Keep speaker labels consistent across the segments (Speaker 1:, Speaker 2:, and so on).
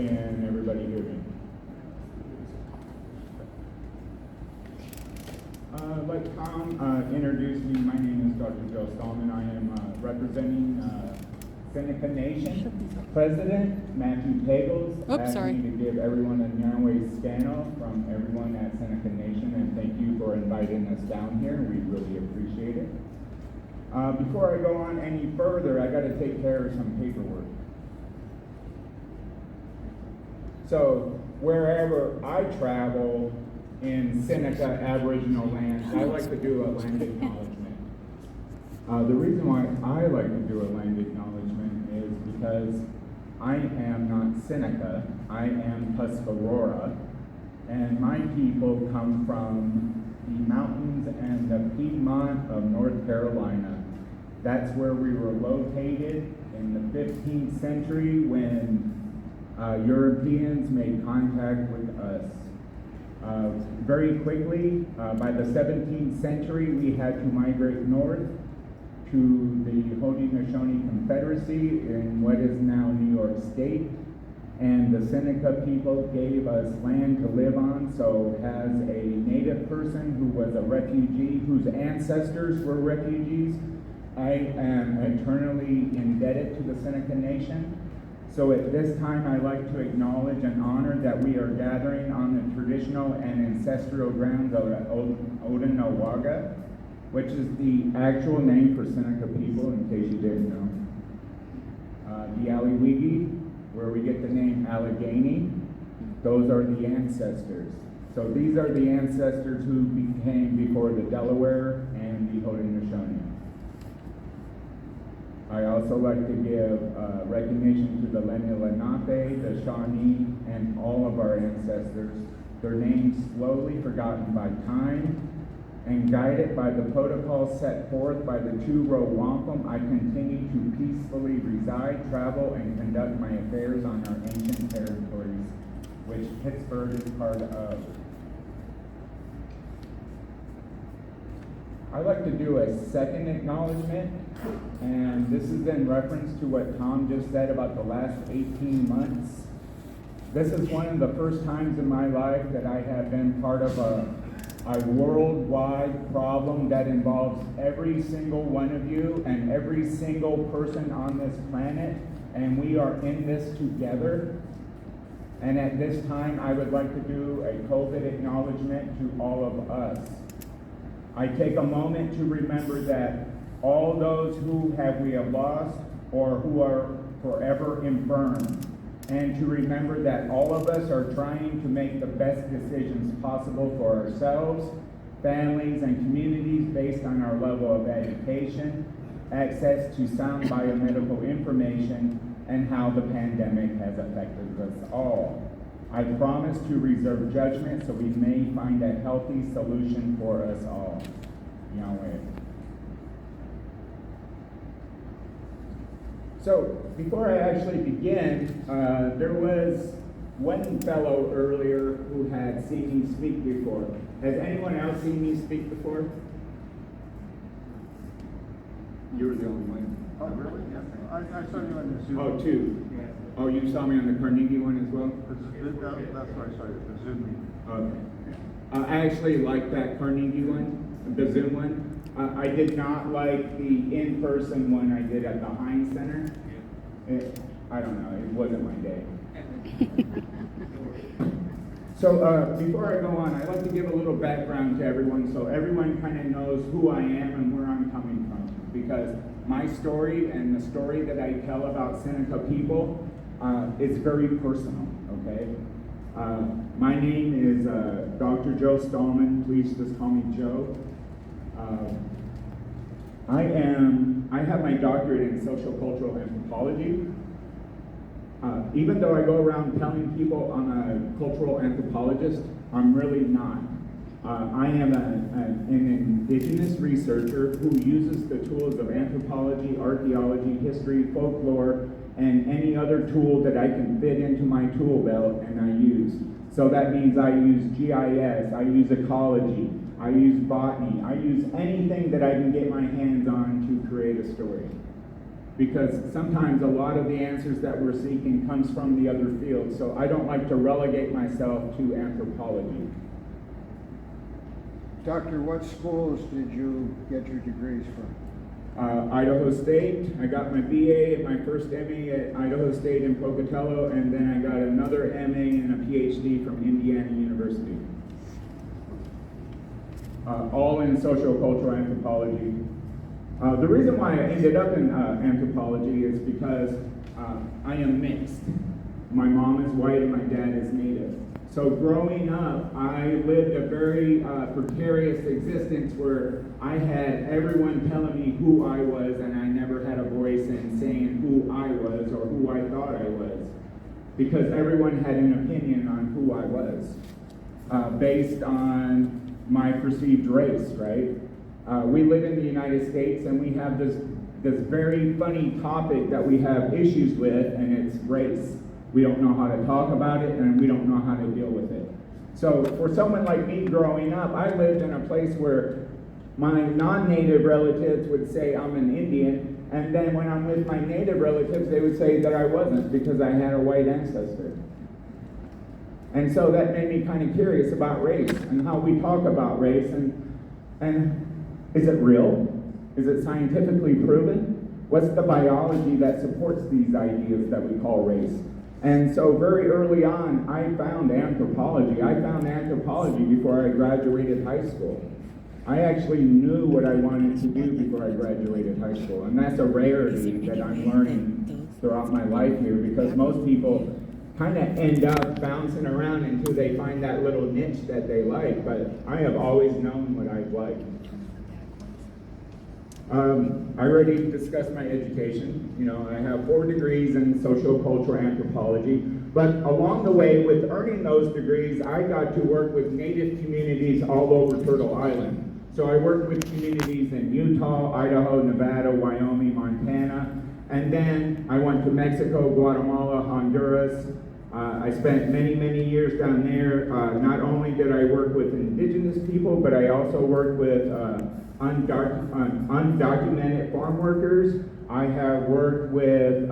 Speaker 1: Can everybody hear me? Like Tom introduced me, my name is Dr. Joe Stalman. I am representing Seneca Nation. President Matthew Pagels asked me to give everyone a Nyanwe Scano from everyone at Seneca Nation, and thank you for inviting us down here. We really appreciate it. Before I go on any further, I got to take care of some paperwork. So wherever I travel in Seneca Aboriginal lands, I like to do a land acknowledgement. The reason why I like to do a land acknowledgement is because I am not Seneca, I am Tuscarora, and my people come from the mountains and the Piedmont of North Carolina. That's where we were located in the 15th century when Europeans made contact with us. Very quickly, by the 17th century, we had to migrate north to the Haudenosaunee Confederacy in what is now New York State. And the Seneca people gave us land to live on. So as a native person who was a refugee, whose ancestors were refugees, I am eternally indebted to the Seneca Nation. So at this time, I'd like to acknowledge and honor that we are gathering on the traditional and ancestral grounds of Haudenosaunee, which is the actual name for Seneca people, in case you didn't know. The Aliwigi, where we get the name Allegheny, those are the ancestors. So these are the ancestors who came before the Delaware and the Haudenosaunee. I also like to give recognition to the Lenny and Lenape, the Shawnee, and all of our ancestors. Their names slowly forgotten by time, and guided by the protocol set forth by the two-row wampum, I continue to peacefully reside, travel, and conduct my affairs on our ancient territories, which Pittsburgh is part of. I'd like to do a second acknowledgement, and this is in reference to what Tom just said about the last 18 months. This is one of the first times in my life that I have been part of a worldwide problem that involves every single one of you and every single person on this planet, and we are in this together. And at this time, I would like to do a COVID acknowledgement to all of us. I take a moment to remember that all those who we have lost or who are forever infirm, and to remember that all of us are trying to make the best decisions possible for ourselves, families, and communities based on our level of education, access to sound biomedical information, and how the pandemic has affected us all. I promise to reserve judgment so we may find a healthy solution for us all. Yahweh. So, before I actually begin, there was one fellow earlier who had seen me speak before. Has anyone else seen me speak before? You were the only one.
Speaker 2: Oh, really? Yeah. I saw you on the Zoom.
Speaker 1: Oh, two.
Speaker 2: Yeah.
Speaker 1: Oh, you saw me on the Carnegie one as well?
Speaker 2: That's where I saw you, the Zoom meeting.
Speaker 1: Okay. I actually like that Carnegie one, the Zoom one. I did not like the in-person one I did at the Heinz Center. I don't know, it wasn't my day. So before I go on, I'd like to give a little background to everyone so everyone kind of knows who I am and where I'm coming from. Because my story and the story that I tell about Seneca people is very personal, okay? My name is Dr. Joe Stalman. Please just call me Joe. I have my doctorate in social cultural anthropology. Even though I go around telling people I'm a cultural anthropologist, I'm really not. I am an indigenous researcher who uses the tools of anthropology, archaeology, history, folklore, and any other tool that I can fit into my tool belt, and I use. So that means I use GIS, I use ecology, I use botany, I use anything that I can get my hands on to create a story. because sometimes a lot of the answers that we're seeking comes from the other fields. So I don't like to relegate myself to anthropology.
Speaker 3: Doctor, what schools did you get your degrees from?
Speaker 1: Idaho State. I got my BA, my first MA at Idaho State in Pocatello, and then I got another MA and a PhD from Indiana University. All in sociocultural anthropology. The reason why I ended up in anthropology is because I am mixed. My mom is white and my dad is Native. So growing up, I lived a very precarious existence where I had everyone telling me who I was, and I never had a voice in saying who I was or who I thought I was, because everyone had an opinion on who I was, based on my perceived race, right? We live in the United States, and we have this very funny topic that we have issues with, and it's race. We don't know how to talk about it, and we don't know how to deal with it. So for someone like me growing up, I lived in a place where my non-native relatives would say I'm an Indian, and then when I'm with my native relatives, they would say that I wasn't because I had a white ancestor. And so that made me kind of curious about race and how we talk about race, and is it real? Is it scientifically proven? What's the biology that supports these ideas that we call race? And so very early on, I found anthropology. I found anthropology before I graduated high school. I actually knew what I wanted to do before I graduated high school. And that's a rarity that I'm learning throughout my life here, because most people kind of end up bouncing around until they find that little niche that they like. But I have always known what I like. I already discussed my education. You know, I have 4 degrees in sociocultural anthropology, but along the way with earning those degrees, I got to work with Native communities all over Turtle Island. So I worked with communities in Utah, Idaho, Nevada, Wyoming, Montana, and then I went to Mexico, Guatemala, Honduras. I spent many, many years down there. Not only did I work with Indigenous people, but I also worked with undocumented farm workers. I have worked with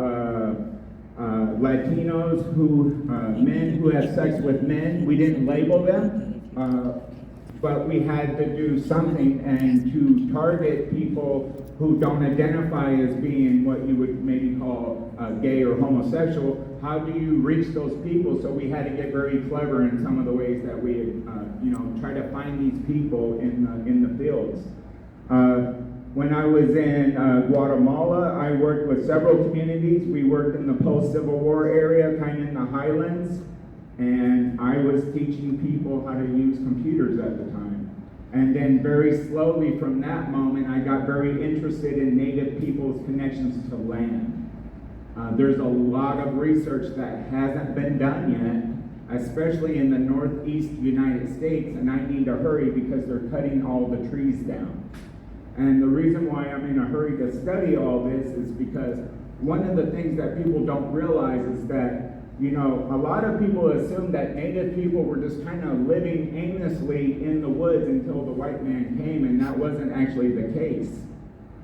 Speaker 1: Latinos men who have sex with men. We didn't label them, but we had to do something, and to target people who don't identify as being what you would maybe call gay or homosexual. How do you reach those people? So we had to get very clever in some of the ways that we, try to find these people in the fields. When I was in Guatemala, I worked with several communities. We worked in the post-Civil War area, kind of in the highlands, and I was teaching people how to use computers at the time. And then very slowly from that moment, I got very interested in Native people's connections to land. There's a lot of research that hasn't been done yet, especially in the Northeast United States, and I need to hurry because they're cutting all the trees down. And the reason why I'm in a hurry to study all this is because one of the things that people don't realize is that, a lot of people assume that Native people were just kind of living aimlessly in the woods until the white man came, and that wasn't actually the case.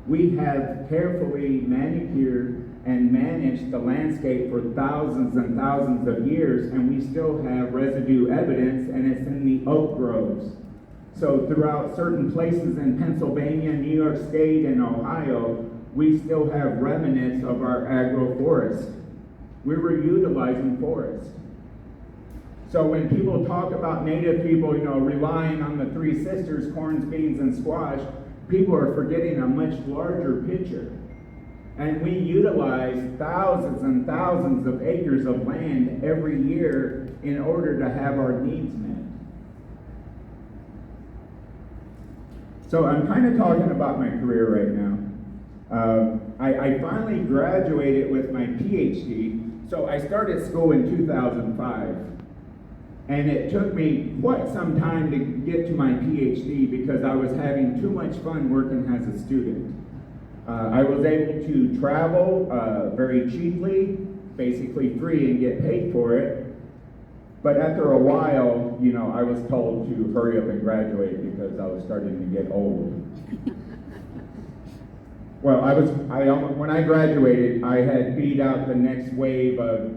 Speaker 1: We have carefully manicured and managed the landscape for thousands and thousands of years, and we still have residue evidence, and it's in the oak groves. So throughout certain places in Pennsylvania, New York State, and Ohio, we still have remnants of our agroforest. We were utilizing forest. So when people talk about Native people, relying on the 3 sisters, corns, beans, and squash, people are forgetting a much larger picture. And we utilize thousands and thousands of acres of land every year in order to have our needs met. So I'm kind of talking about my career right now. I finally graduated with my PhD. So I started school in 2005. And it took me quite some time to get to my PhD because I was having too much fun working as a student. I was able to travel very cheaply, basically free, and get paid for it. But after a while, I was told to hurry up and graduate because I was starting to get old. Well, when I graduated, I had beat out the next wave of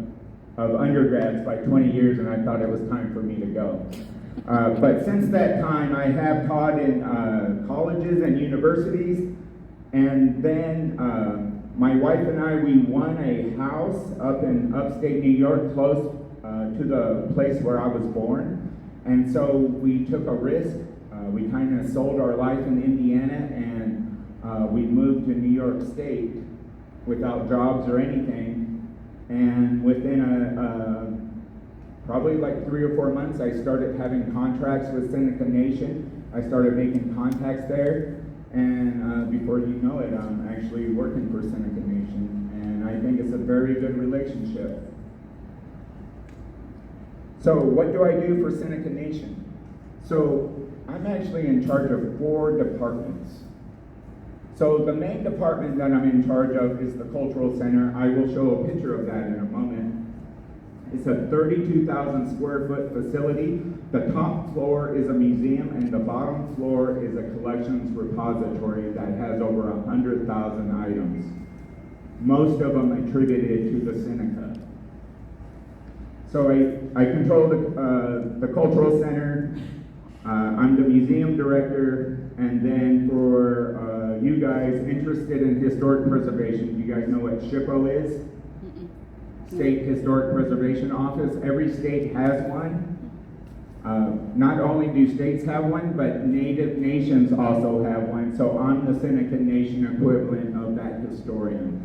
Speaker 1: undergrads by 20 years, and I thought it was time for me to go. But since that time, I have taught in colleges and universities, and then my wife and I, we won a house up in upstate New York, close to the place where I was born, and so we took a risk. We kind of sold our life in Indiana, and we moved to New York State without jobs or anything. And within probably like 3 or 4 months, I started having contracts with Seneca Nation. I started making contacts there, and before you know it, I'm actually working for Seneca Nation, and I think it's a very good relationship. So what do I do for Seneca Nation? So I'm actually in charge of 4 departments. So the main department that I'm in charge of is the Cultural Center. I will show a picture of that in a moment. It's a 32,000 square foot facility. The top floor is a museum, and the bottom floor is a collections repository that has over 100,000 items, most of them attributed to the Seneca. So I control the Cultural Center. I'm the museum director, and then for you guys interested in historic preservation, you guys know what SHPO is? State Historic Preservation Office. Every state has one. Not only do states have one, but native nations also have one. So I'm the Seneca Nation equivalent of that historian.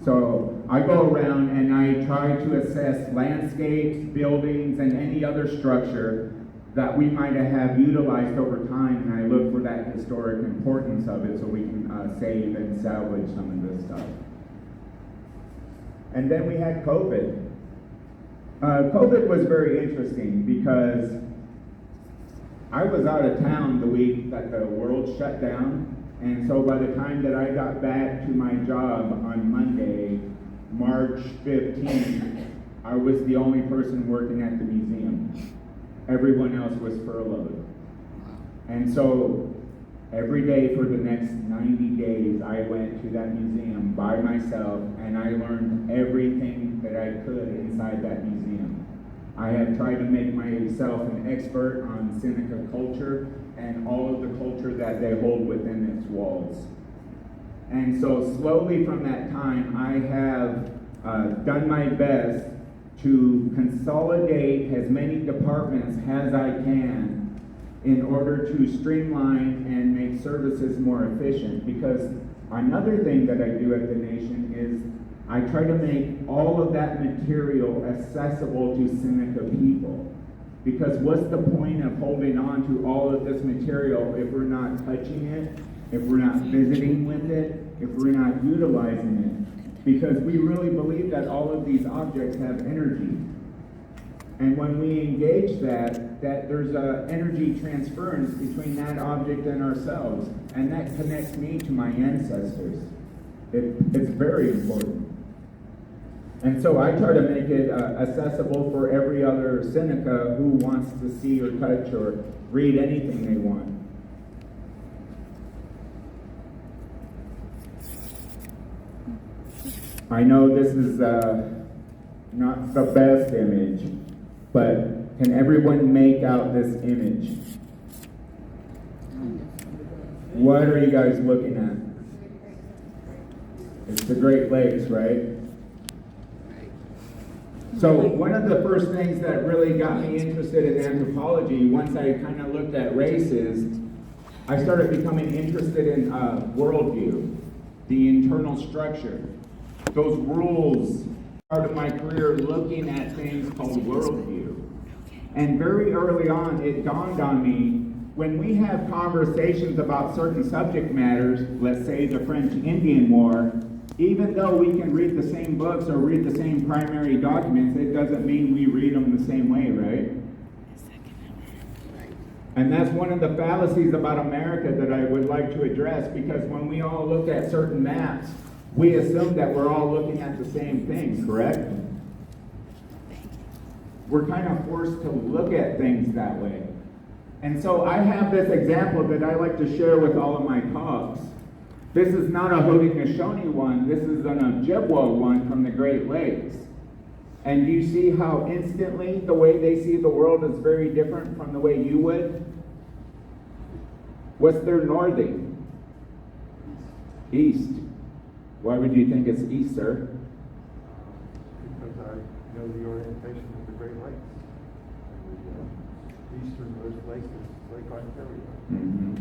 Speaker 1: So I go around and I try to assess landscapes, buildings, and any other structure that we might have utilized over time, and I look for that historic importance of it so we can save and salvage some of this stuff. And then we had COVID. COVID was very interesting because I was out of town the week that the world shut down, and so by the time that I got back to my job on Monday, March 15th, I was the only person working at the museum. Everyone else was furloughed. And so every day for the next 90 days, I went to that museum by myself, and I learned everything that I could inside that museum. I have tried to make myself an expert on Seneca culture and all of the culture that they hold within its walls. And so slowly from that time, I have done my best to consolidate as many departments as I can in order to streamline and make services more efficient. Because another thing that I do at the Nation is I try to make all of that material accessible to Seneca people. Because what's the point of holding on to all of this material if we're not touching it, if we're not visiting with it, if we're not utilizing it? Because we really believe that all of these objects have energy. And when we engage that there's an energy transference between that object and ourselves, and that connects me to my ancestors. It's very important. And so I try to make it accessible for every other Seneca who wants to see or touch or read anything they want. I know this is not the best image, but can everyone make out this image? What are you guys looking at? It's the Great Lakes, right? So one of the first things that really got me interested in anthropology, once I kind of looked at races, I started becoming interested in worldview, the internal structure. Those rules started my career looking at things called worldview. And very early on, it dawned on me, when we have conversations about certain subject matters, let's say the French-Indian War, even though we can read the same books or read the same primary documents, it doesn't mean we read them the same way, right? And that's one of the fallacies about America that I would like to address, because when we all look at certain maps, we assume that we're all looking at the same things, correct? We're kind of forced to look at things that way. And so I have this example that I like to share with all of my talks. This is not a Haudenosaunee one, this is an Ojibwa one from the Great Lakes. And you see how instantly the way they see the world is very different from the way you would? What's their northing? East. Why would you think it's east, sir?
Speaker 4: Because I know the orientation of the Great Lakes. And the easternmost lake is Lake Ontario.
Speaker 1: Mm-hmm.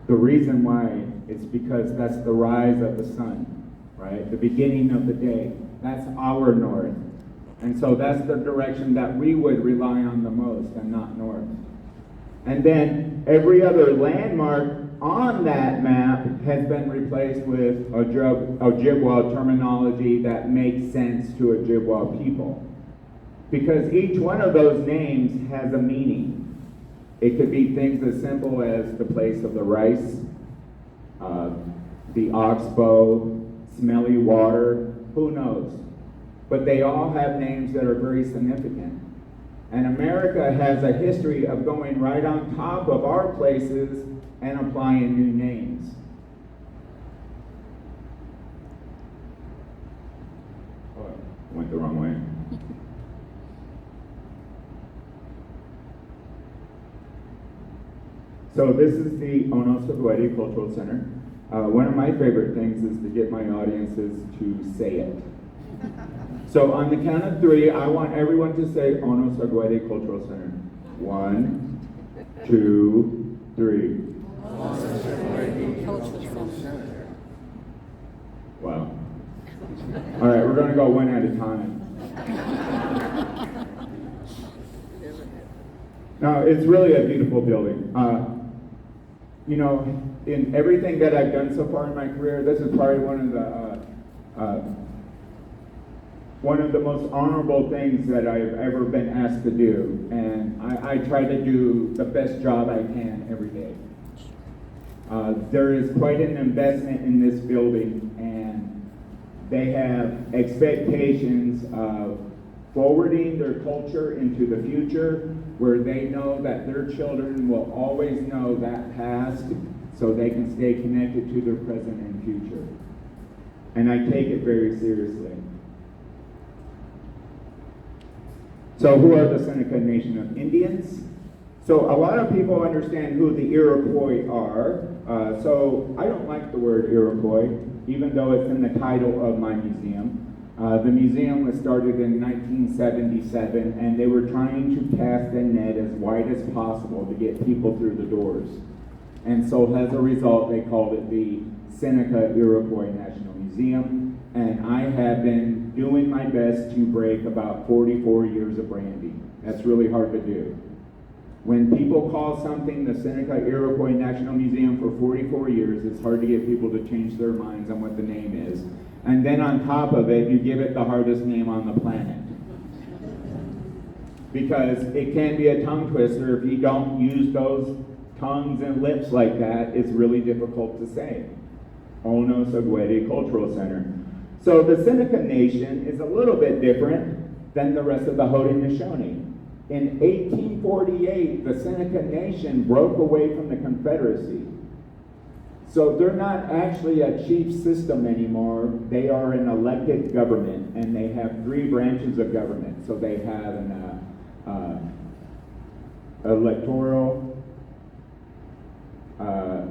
Speaker 1: The reason why it's because that's the rise of the sun, right? The beginning of the day. That's our north. And so that's the direction that we would rely on the most and not north. And then every other landmark on that map has been replaced with Ojibwa terminology that makes sense to Ojibwa people. Because each one of those names has a meaning. It could be things as simple as the place of the rice, the oxbow, smelly water, who knows? But they all have names that are very significant. And America has a history of going right on top of our places and applying new names. Oh, I went the wrong way. So this is the Haudenosaunee Cultural Center. One of my favorite things is to get my audiences to say it. So on the count of three, I want everyone to say Haudenosaunee Cultural Center. 1, 2, 3. Wow. All right, we're going to go one at a time. No, it's really a beautiful building. You know, in everything that I've done so far in my career, this is probably one of the most honorable things that I've ever been asked to do, and I try to do the best job I can every day. There is quite an investment in this building, and they have expectations of forwarding their culture into the future, where they know that their children will always know that past, so they can stay connected to their present and future. And I take it very seriously. So who are the Seneca Nation of Indians? So a lot of people understand who the Iroquois are. So I don't like the word Iroquois, even though it's in the title of my museum. The museum was started in 1977, and they were trying to cast a net as wide as possible to get people through the doors. And so as a result, they called it the Seneca-Iroquois National Museum, and I have been doing my best to break about 44 years of branding. That's really hard to do. When people call something the Seneca-Iroquois National Museum for 44 years, it's hard to get people to change their minds on what the name is. And then on top of it, you give it the hardest name on the planet. Because it can be a tongue twister. If you don't use those tongues and lips like that, it's really difficult to say. Haudenosaunee Cultural Center. So the Seneca Nation is a little bit different than the rest of the Haudenosaunee. In 1848, the Seneca Nation broke away from the Confederacy. So they're not actually a chief system anymore. They are an elected government, and they have 3 branches of government. So they have an electoral,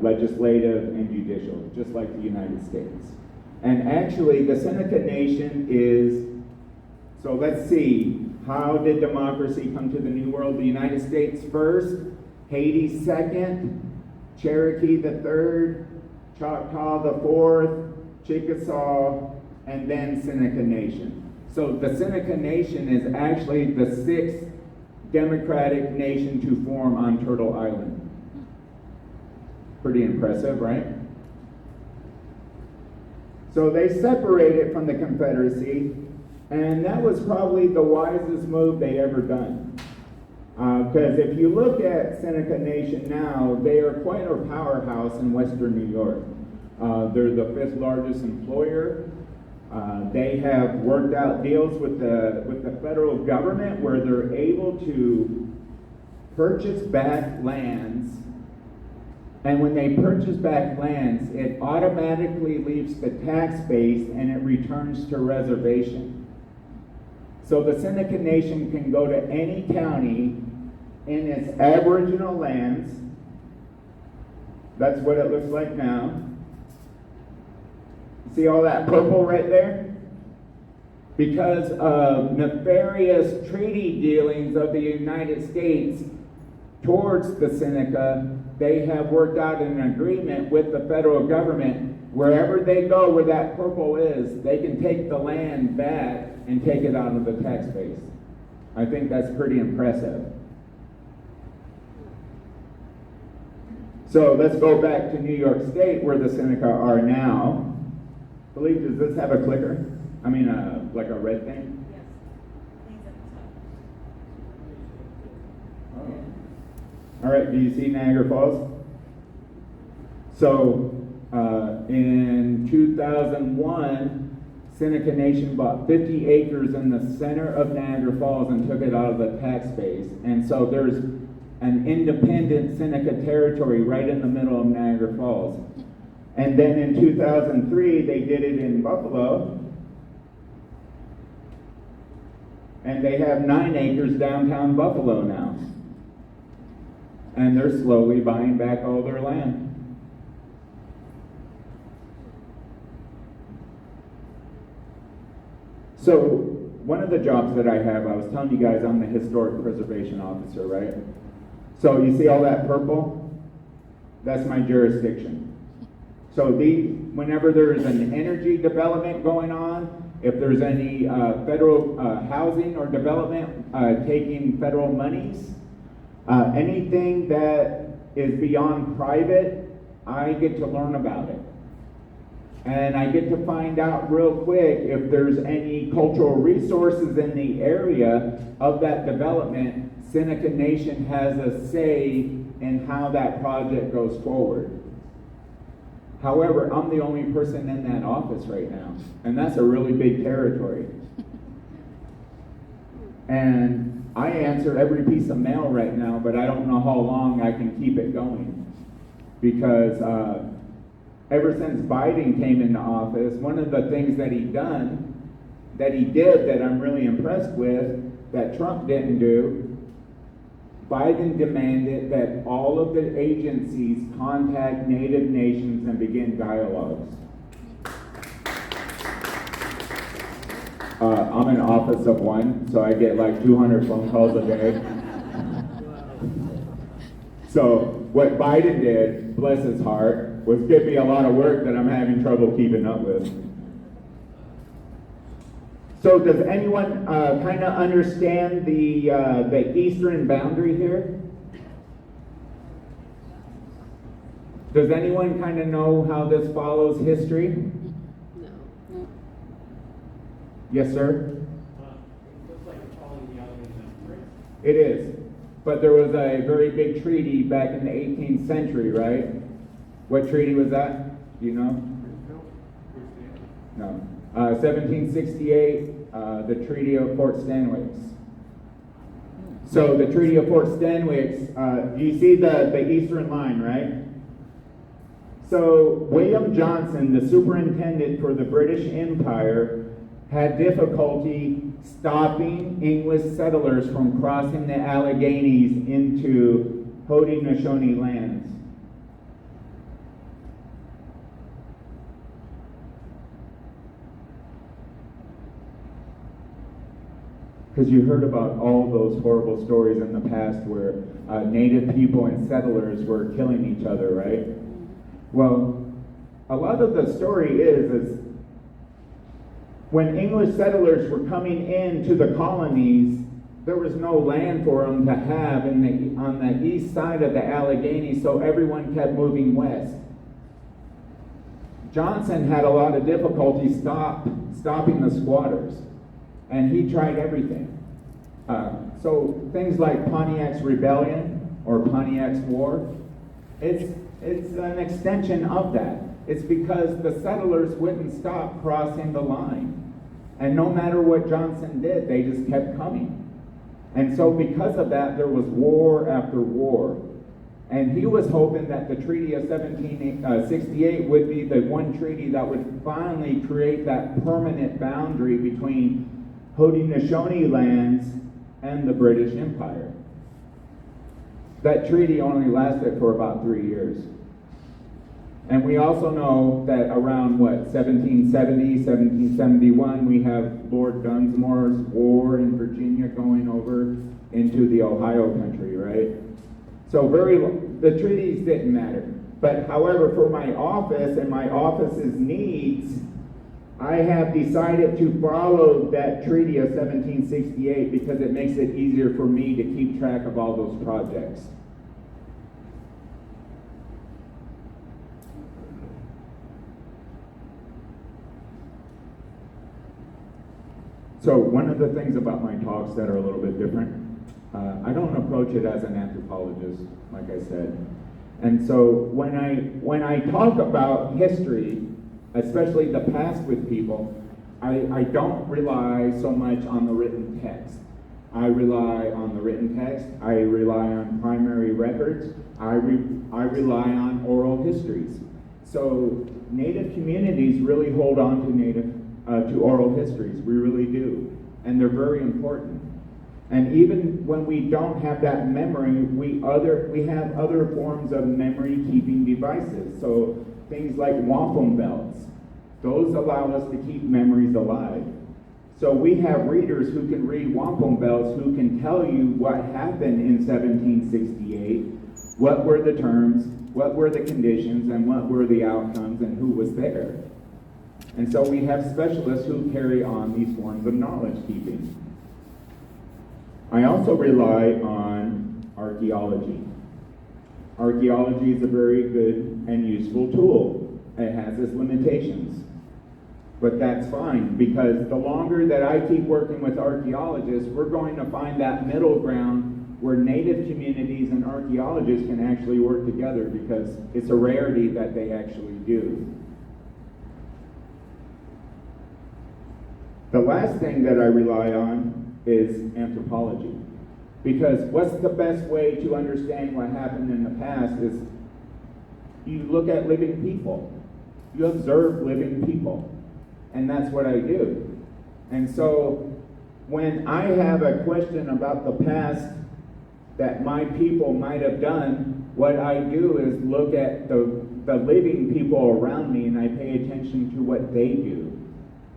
Speaker 1: legislative, and judicial, just like the United States. And actually, the Seneca Nation is, so let's see, how did democracy come to the New World? The United States first, Haiti second, Cherokee the third, Choctaw the fourth, Chickasaw, and then Seneca Nation. So the Seneca Nation is actually the 6th democratic nation to form on Turtle Island. Pretty impressive, right? So they separated from the Confederacy, and that was probably the wisest move they ever done. Because if you look at Seneca Nation now, they are quite a powerhouse in Western New York. They're the 5th largest employer. They have worked out deals with the federal government where they're able to purchase back lands And when they purchase back lands, it automatically leaves the tax base and it returns to reservation. So the Seneca Nation can go to any county in its Aboriginal lands. That's what it looks like now. See all that purple right there? Because of nefarious treaty dealings of the United States towards the Seneca, they have worked out an agreement with the federal government. Wherever they go, where that purple is, they can take the land back and take it out of the tax base. I think that's pretty impressive. So let's go back to New York State, where the Seneca are now. I believe, does this have a clicker? I mean, like a red thing?
Speaker 5: Yes. Please at the top.
Speaker 1: All right, do you see Niagara Falls? So, in 2001, Seneca Nation bought 50 acres in the center of Niagara Falls and took it out of the tax base. And so there's an independent Seneca territory right in the middle of Niagara Falls. And then in 2003, they did it in Buffalo. And they have 9 acres downtown Buffalo now. And they're slowly buying back all their land. So, one of the jobs that I have, I was telling you guys I'm the historic preservation officer, right? So you see all that purple? That's my jurisdiction. So whenever there's an energy development going on, if there's any federal housing or development taking federal monies, anything that is beyond private, I get to learn about it. And I get to find out real quick if there's any cultural resources in the area of that development. Seneca Nation has a say in how that project goes forward. However, I'm the only person in that office right now, and that's a really big territory. And I answer every piece of mail right now, but I don't know how long I can keep it going. Because ever since Biden came into office, one of the things that he did that I'm really impressed with, that Trump didn't do, Biden demanded that all of the agencies contact Native nations and begin dialogues. I'm in office of one, so I get like 200 phone calls a day. So what Biden did, bless his heart, was give me a lot of work that I'm having trouble keeping up with. So does anyone kind of understand the eastern boundary here? Does anyone kind of know how this follows history?
Speaker 6: No.
Speaker 1: Yes, sir?
Speaker 7: It looks like it's following the Allegheny Mountains.
Speaker 1: It is. But there was a very big treaty back in the 18th century, right? What treaty was that? Do you know? No. 1768, the Treaty of Fort Stanwix. So the Treaty of Fort Stanwix, you see the eastern line, right? So William Johnson, the superintendent for the British Empire, had difficulty stopping English settlers from crossing the Alleghenies into Haudenosaunee lands. Because you heard about all those horrible stories in the past where native people and settlers were killing each other, right? Well, a lot of the story is when English settlers were coming into the colonies, there was no land for them to have on the east side of the Allegheny, so everyone kept moving west. Johnson had a lot of difficulty stopping the squatters. And he tried everything. So things like Pontiac's Rebellion or Pontiac's War, it's an extension of that. It's because the settlers wouldn't stop crossing the line. And no matter what Johnson did, they just kept coming. And so because of that, there was war after war. And he was hoping that the Treaty of 1768 would be the one treaty that would finally create that permanent boundary between Haudenosaunee lands and the British Empire. That treaty only lasted for about 3 years. And we also know that around, 1770, 1771, we have Lord Dunsmore's war in Virginia going over into the Ohio country, right? So the treaties didn't matter. But however, for my office and my office's needs, I have decided to follow that Treaty of 1768 because it makes it easier for me to keep track of all those projects. So one of the things about my talks that are a little bit different, I don't approach it as an anthropologist, like I said. And so when I talk about history, especially the past with people, I don't rely so much on the written text. I rely on the written text, I rely on primary records, I rely on oral histories. So Native communities really hold on to oral histories, we really do. And they're very important. And even when we don't have that memory, we have other forms of memory keeping devices. So things like wampum belts, those allow us to keep memories alive. So we have readers who can read wampum belts who can tell you what happened in 1768, what were the terms, what were the conditions, and what were the outcomes, and who was there. And so we have specialists who carry on these forms of knowledge keeping. I also rely on archaeology. Archaeology is a very good and useful tool. It has its limitations. But that's fine, because the longer that I keep working with archaeologists, we're going to find that middle ground where Native communities and archaeologists can actually work together, because it's a rarity that they actually do. The last thing that I rely on is anthropology. Because what's the best way to understand what happened in the past is you look at living people. You observe living people. And that's what I do. And so when I have a question about the past that my people might have done, what I do is look at the living people around me, and I pay attention to what they do.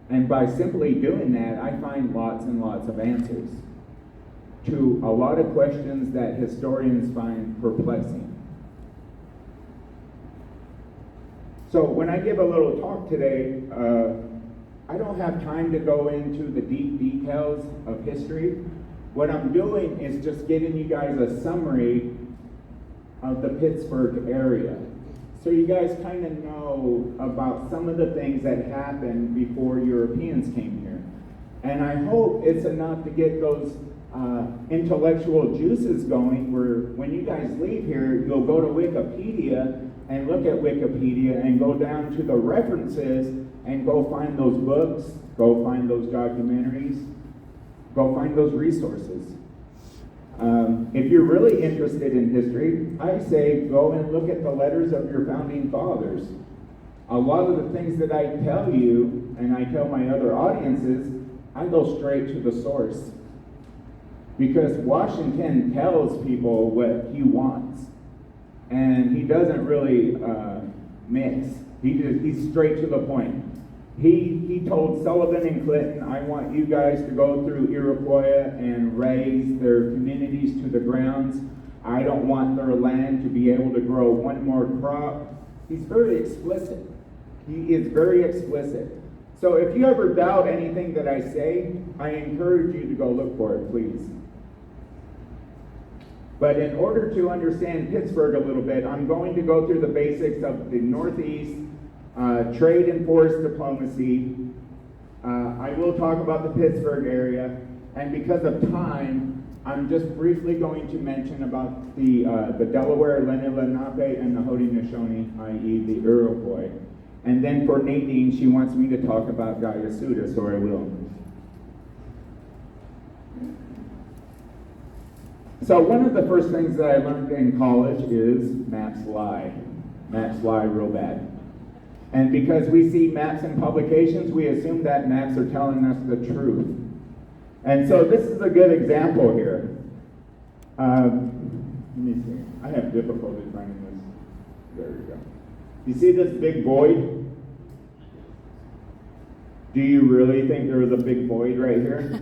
Speaker 1: And by simply doing that, I find lots and lots of answers to a lot of questions that historians find perplexing. So when I give a little talk today, I don't have time to go into the deep details of history. What I'm doing is just giving you guys a summary of the Pittsburgh area. So you guys kind of know about some of the things that happened before Europeans came here. And I hope it's enough to get those intellectual juices going, where when you guys leave here, you'll go to Wikipedia and look at Wikipedia and go down to the references and go find those books, go find those documentaries, go find those resources. If you're really interested in history, I say go and look at the letters of your founding fathers. A lot of the things that I tell you, and I tell my other audiences, I go straight to the source. Because Washington tells people what he wants. And he doesn't really mix. He's straight to the point. He told Sullivan and Clinton, I want you guys to go through Iroquois and raise their communities to the grounds. I don't want their land to be able to grow one more crop. He's very explicit. He is very explicit. So if you ever doubt anything that I say, I encourage you to go look for it, please. But in order to understand Pittsburgh a little bit, I'm going to go through the basics of the Northeast, trade and forest diplomacy. I will talk about the Pittsburgh area, and because of time, I'm just briefly going to mention about the Delaware, Lenny and Lenape, and the Haudenosaunee, i.e. the Iroquois. And then for Nadine, she wants me to talk about Guyasuta, so I will. So one of the first things that I learned in college is maps lie. Maps lie real bad. And because we see maps in publications, we assume that maps are telling us the truth. And so this is a good example here. Let me see. I have difficulty finding this. There we go. You see this big void? Do you really think there was a big void right here?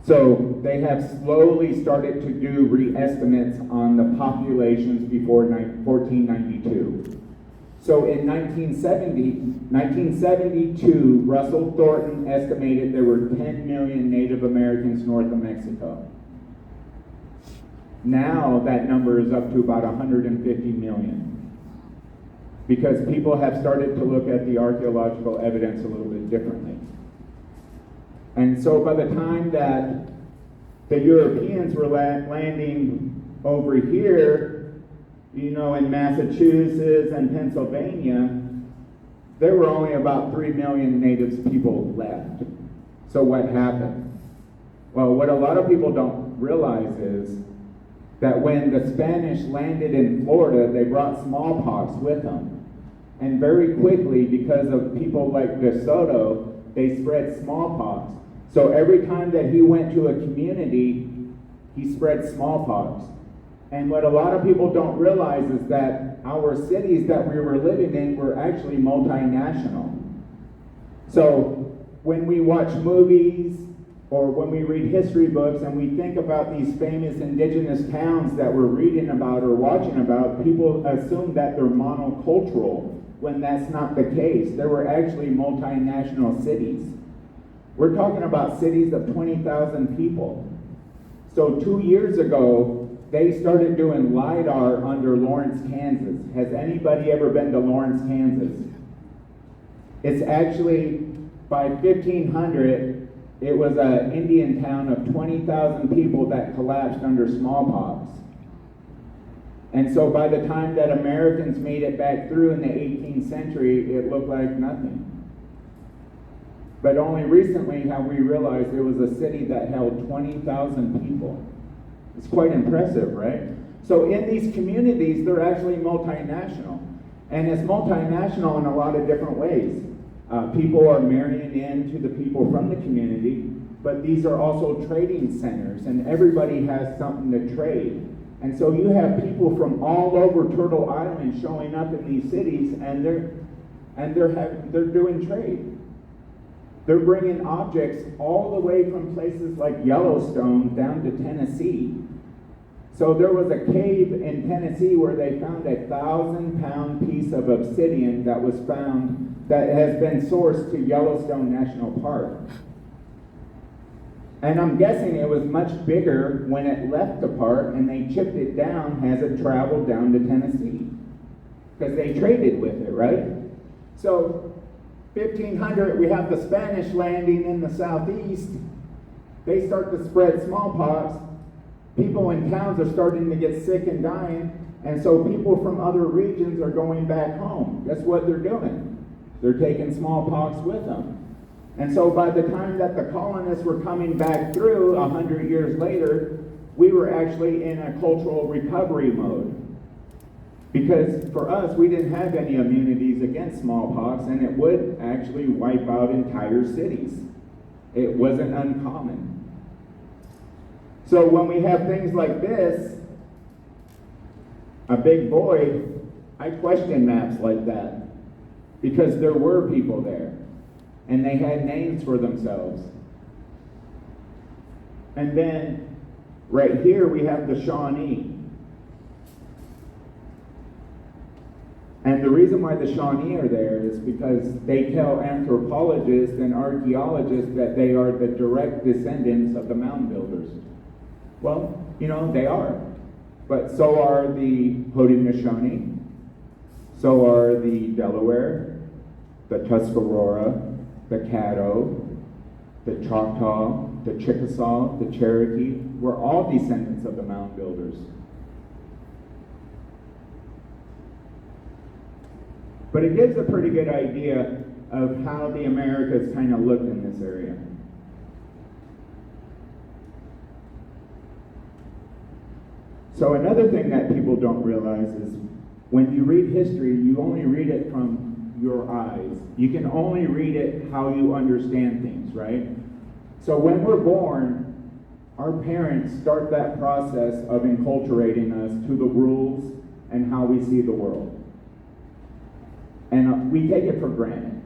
Speaker 1: So they have slowly started to do re-estimates on the populations before 1492. So in 1972, Russell Thornton estimated there were 10 million Native Americans north of Mexico. Now that number is up to about 150 million. Because people have started to look at the archaeological evidence a little bit differently. And so by the time that the Europeans were landing over here, you know, in Massachusetts and Pennsylvania, there were only about 3 million native people left. So what happened? Well, what a lot of people don't realize is that when the Spanish landed in Florida, they brought smallpox with them. And very quickly, because of people like De Soto, they spread smallpox. So every time that he went to a community, he spread smallpox. And what a lot of people don't realize is that our cities that we were living in were actually multinational. So when we watch movies or when we read history books and we think about these famous indigenous towns that we're reading about or watching about, people assume that they're monocultural when that's not the case. There were actually multinational cities. We're talking about cities of 20,000 people. So 2 years ago, they started doing LIDAR under Lawrence, Kansas. Has anybody ever been to Lawrence, Kansas? It's actually, by 1500, it was an Indian town of 20,000 people that collapsed under smallpox. And so by the time that Americans made it back through in the 18th century, it looked like nothing. But only recently have we realized there was a city that held 20,000 people. It's quite impressive, right? So in these communities, they're actually multinational. And it's multinational in a lot of different ways. People are marrying into the people from the community, but these are also trading centers, and everybody has something to trade. And so you have people from all over Turtle Island showing up in these cities, and they're doing trade. They're bringing objects all the way from places like Yellowstone down to Tennessee. So there was a cave in Tennessee where they found a 1,000-pound piece of obsidian that was found that has been sourced to Yellowstone National Park. And I'm guessing it was much bigger when it left the park and they chipped it down as it traveled down to Tennessee. Because they traded with it, right? So 1500, we have the Spanish landing in the southeast. They start to spread smallpox. People in towns are starting to get sick and dying. And so people from other regions are going back home. Guess what they're doing? They're taking smallpox with them. And so by the time that the colonists were coming back through 100 years later, we were actually in a cultural recovery mode. Because for us, we didn't have any immunities against smallpox, and it would actually wipe out entire cities. It wasn't uncommon. So when we have things like this, a big void, I question maps like that. Because there were people there. And they had names for themselves. And then, right here, we have the Shawnee. And the reason why the Shawnee are there is because they tell anthropologists and archaeologists that they are the direct descendants of the mound builders. Well, you know, they are. But so are the Haudenosaunee, so are the Delaware, the Tuscarora, the Caddo, the Choctaw, the Chickasaw, the Cherokee. We're all descendants of the mound builders. But it gives a pretty good idea of how the Americas kind of looked in this area. So another thing that people don't realize is when you read history, you only read it from your eyes. You can only read it how you understand things, right? So when we're born, our parents start that process of enculturating us to the rules and how we see the world. And we take it for granted.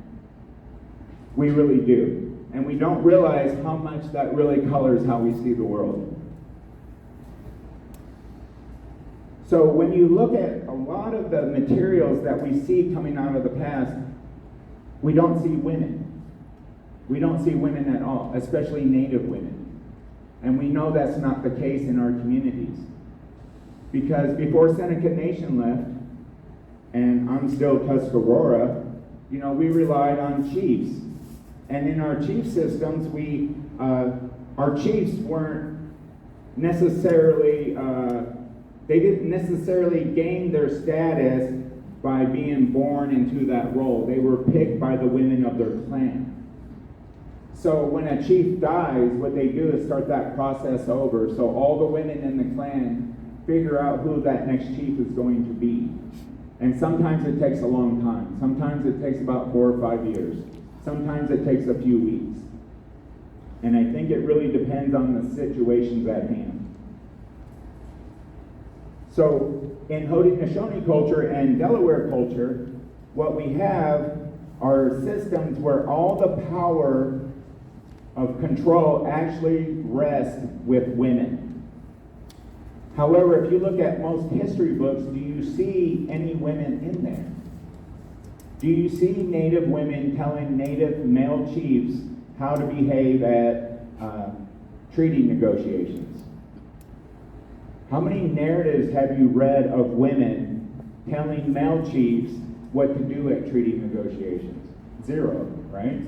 Speaker 1: We really do. And we don't realize how much that really colors how we see the world. So when you look at a lot of the materials that we see coming out of the past, we don't see women. We don't see women at all, especially Native women. And we know that's not the case in our communities. Because before Seneca Nation left, and I'm still Tuscarora, we relied on chiefs. And in our chief systems, our chiefs weren't necessarily, they didn't necessarily gain their status by being born into that role. They were picked by the women of their clan. So when a chief dies, what they do is start that process over. So all the women in the clan figure out who that next chief is going to be. And sometimes it takes a long time. Sometimes it takes about 4 or 5 years. Sometimes it takes a few weeks. And I think it really depends on the situations at hand. So in Haudenosaunee culture and Delaware culture, what we have are systems where all the power of control actually rests with women. However, if you look at most history books, do you see any women in there? Do you see Native women telling Native male chiefs how to behave at treaty negotiations? How many narratives have you read of women telling male chiefs what to do at treaty negotiations? 0, right?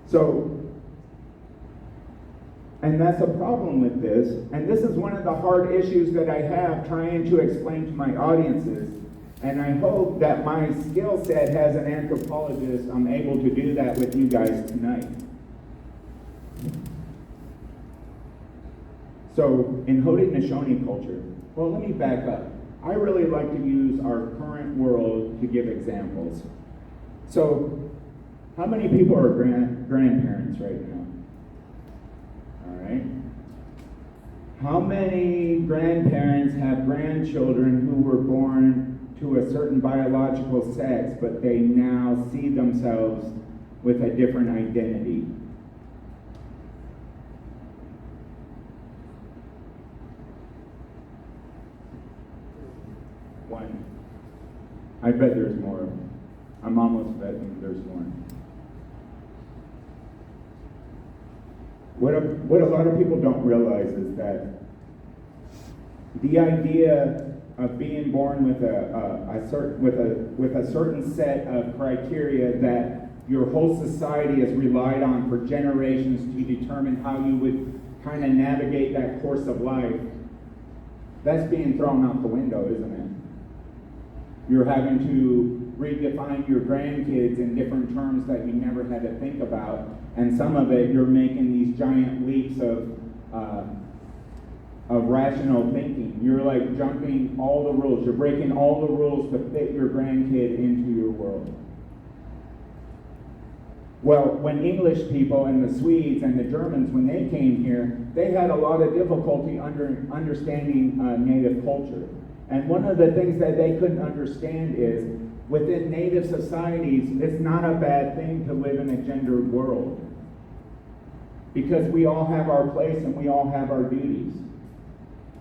Speaker 1: So, and that's a problem with this, and this is one of the hard issues that I have trying to explain to my audiences, and I hope that my skill set as an anthropologist, I'm able to do that with you guys tonight. So, in Haudenosaunee culture, well, let me back up. I really like to use our current world to give examples. So, how many people are grandparents right now? All right. How many grandparents have grandchildren who were born to a certain biological sex, but they now see themselves with a different identity? One. I bet there's more. I'm almost betting there's more. What a lot of people don't realize is that the idea of being born with a certain set of criteria that your whole society has relied on for generations to determine how you would kind of navigate that course of life, that's being thrown out the window, isn't it? You're having to redefine your grandkids in different terms that you never had to think about, and some of it you're making these giant leaps of rational thinking. You're like jumping all the rules. You're breaking all the rules to fit your grandkid into your world. Well, when English people and the Swedes and the Germans, when they came here, they had a lot of difficulty understanding Native culture. And one of the things that they couldn't understand is, within Native societies, it's not a bad thing to live in a gendered world. Because we all have our place and we all have our duties.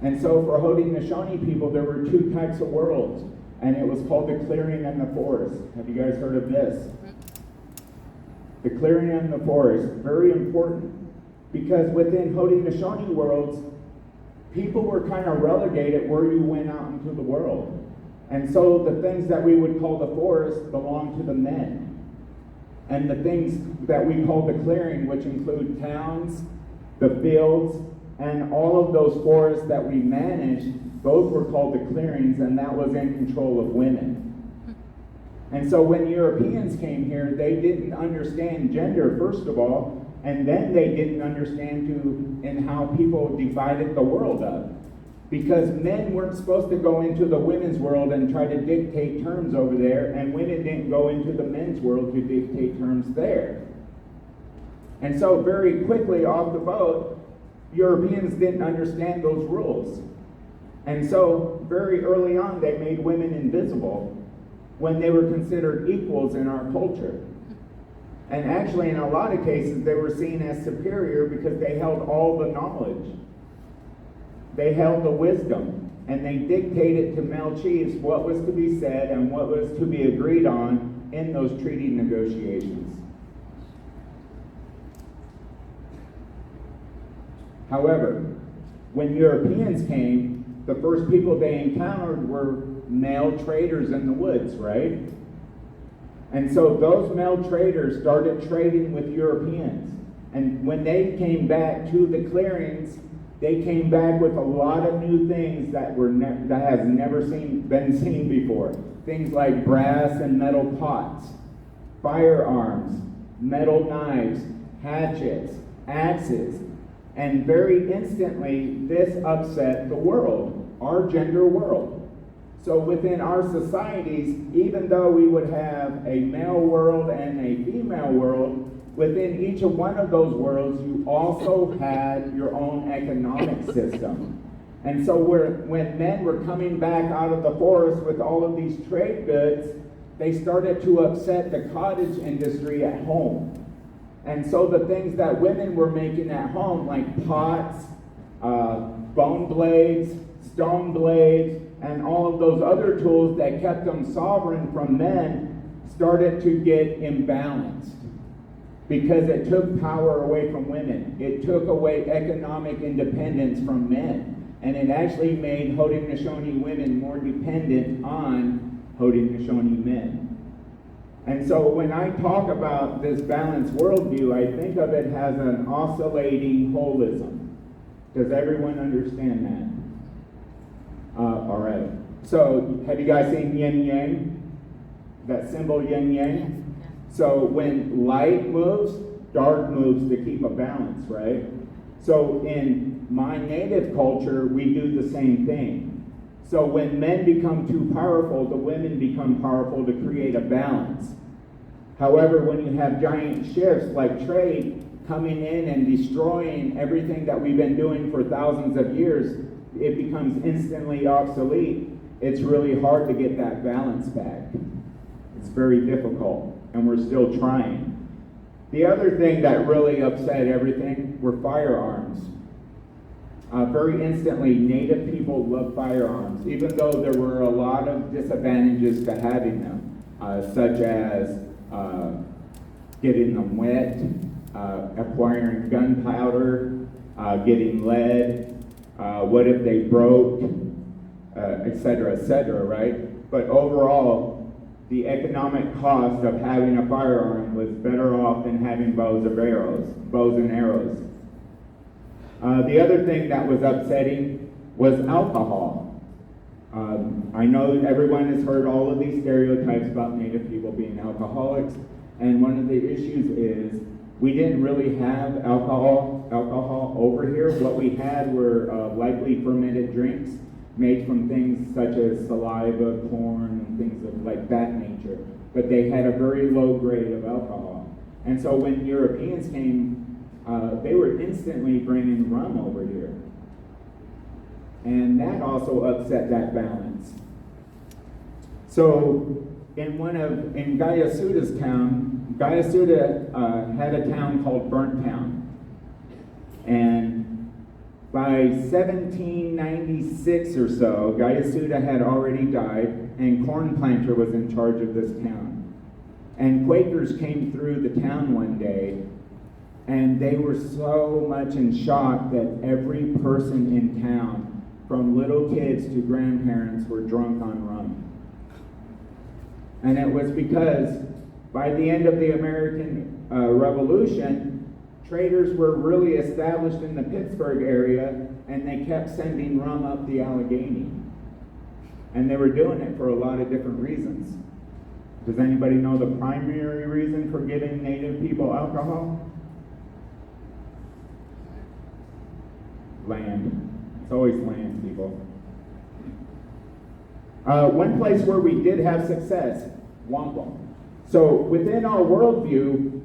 Speaker 1: And so for Haudenosaunee people, there were 2 types of worlds. And it was called the clearing and the forest. Have you guys heard of this? The clearing and the forest, very important. Because within Haudenosaunee worlds, people were kind of relegated where you went out into the world. And so the things that we would call the forest belong to the men. And the things that we call the clearing, which include towns, the fields, and all of those forests that we managed, those were called the clearings, and that was in control of women. And so when Europeans came here, they didn't understand gender, first of all, And then they didn't understand in how people divided the world up. Because men weren't supposed to go into the women's world and try to dictate terms over there, and women didn't go into the men's world to dictate terms there. And so very quickly off the boat, Europeans didn't understand those rules. And so very early on, they made women invisible when they were considered equals in our culture. And actually, in a lot of cases, they were seen as superior because they held all the knowledge. They held the wisdom, and they dictated to male chiefs what was to be said and what was to be agreed on in those treaty negotiations. However, when Europeans came, the first people they encountered were male traders in the woods, right? And so those male traders started trading with Europeans. And when they came back to the clearings, they came back with a lot of new things that has never been seen before. Things like brass and metal pots, firearms, metal knives, hatchets, axes. And very instantly, this upset the world, our gender world. So within our societies, even though we would have a male world and a female world, within each of one of those worlds, you also had your own economic system. And so when men were coming back out of the forest with all of these trade goods, they started to upset the cottage industry at home. And so the things that women were making at home, like pots, bone blades, stone blades, and all of those other tools that kept them sovereign from men, started to get imbalanced. Because it took power away from women. It took away economic independence from men. And it actually made Haudenosaunee women more dependent on Haudenosaunee men. And so when I talk about this balanced worldview, I think of it as an oscillating holism. Does everyone understand that? All right. So have you guys seen yin yang? That symbol yin yang? So when light moves, dark moves to keep a balance, right? So in my native culture, we do the same thing. So when men become too powerful, the women become powerful to create a balance. However, when you have giant shifts like trade coming in and destroying everything that we've been doing for thousands of years, it becomes instantly obsolete. It's really hard to get that balance back. It's very difficult, and we're still trying. The other thing that really upset everything were firearms. Very instantly, Native people loved firearms, even though there were a lot of disadvantages to having them, such as getting them wet, acquiring gunpowder, getting lead, what if they broke, et cetera, right? But overall, the economic cost of having a firearm was better off than having bows and arrows. The other thing that was upsetting was alcohol. I know everyone has heard all of these stereotypes about Native people being alcoholics, and one of the issues is we didn't really have alcohol over here. What we had were lightly fermented drinks made from things such as saliva, corn, and things of like that nature. But they had a very low grade of alcohol. And so when Europeans came, they were instantly bringing rum over here. And that also upset that balance. So in Guyasuta's town, Guyasuta had a town called Burnt Town. And by 1796 or so, Guyasuta had already died, and Corn Planter was in charge of this town. And Quakers came through the town one day, and they were so much in shock that every person in town, from little kids to grandparents, were drunk on rum. And it was because by the end of the American Revolution, traders were really established in the Pittsburgh area, and they kept sending rum up the Allegheny. And they were doing it for a lot of different reasons. Does anybody know the primary reason for giving Native people alcohol? land. It's always land, people. One place where we did have success, wampum. So within our worldview,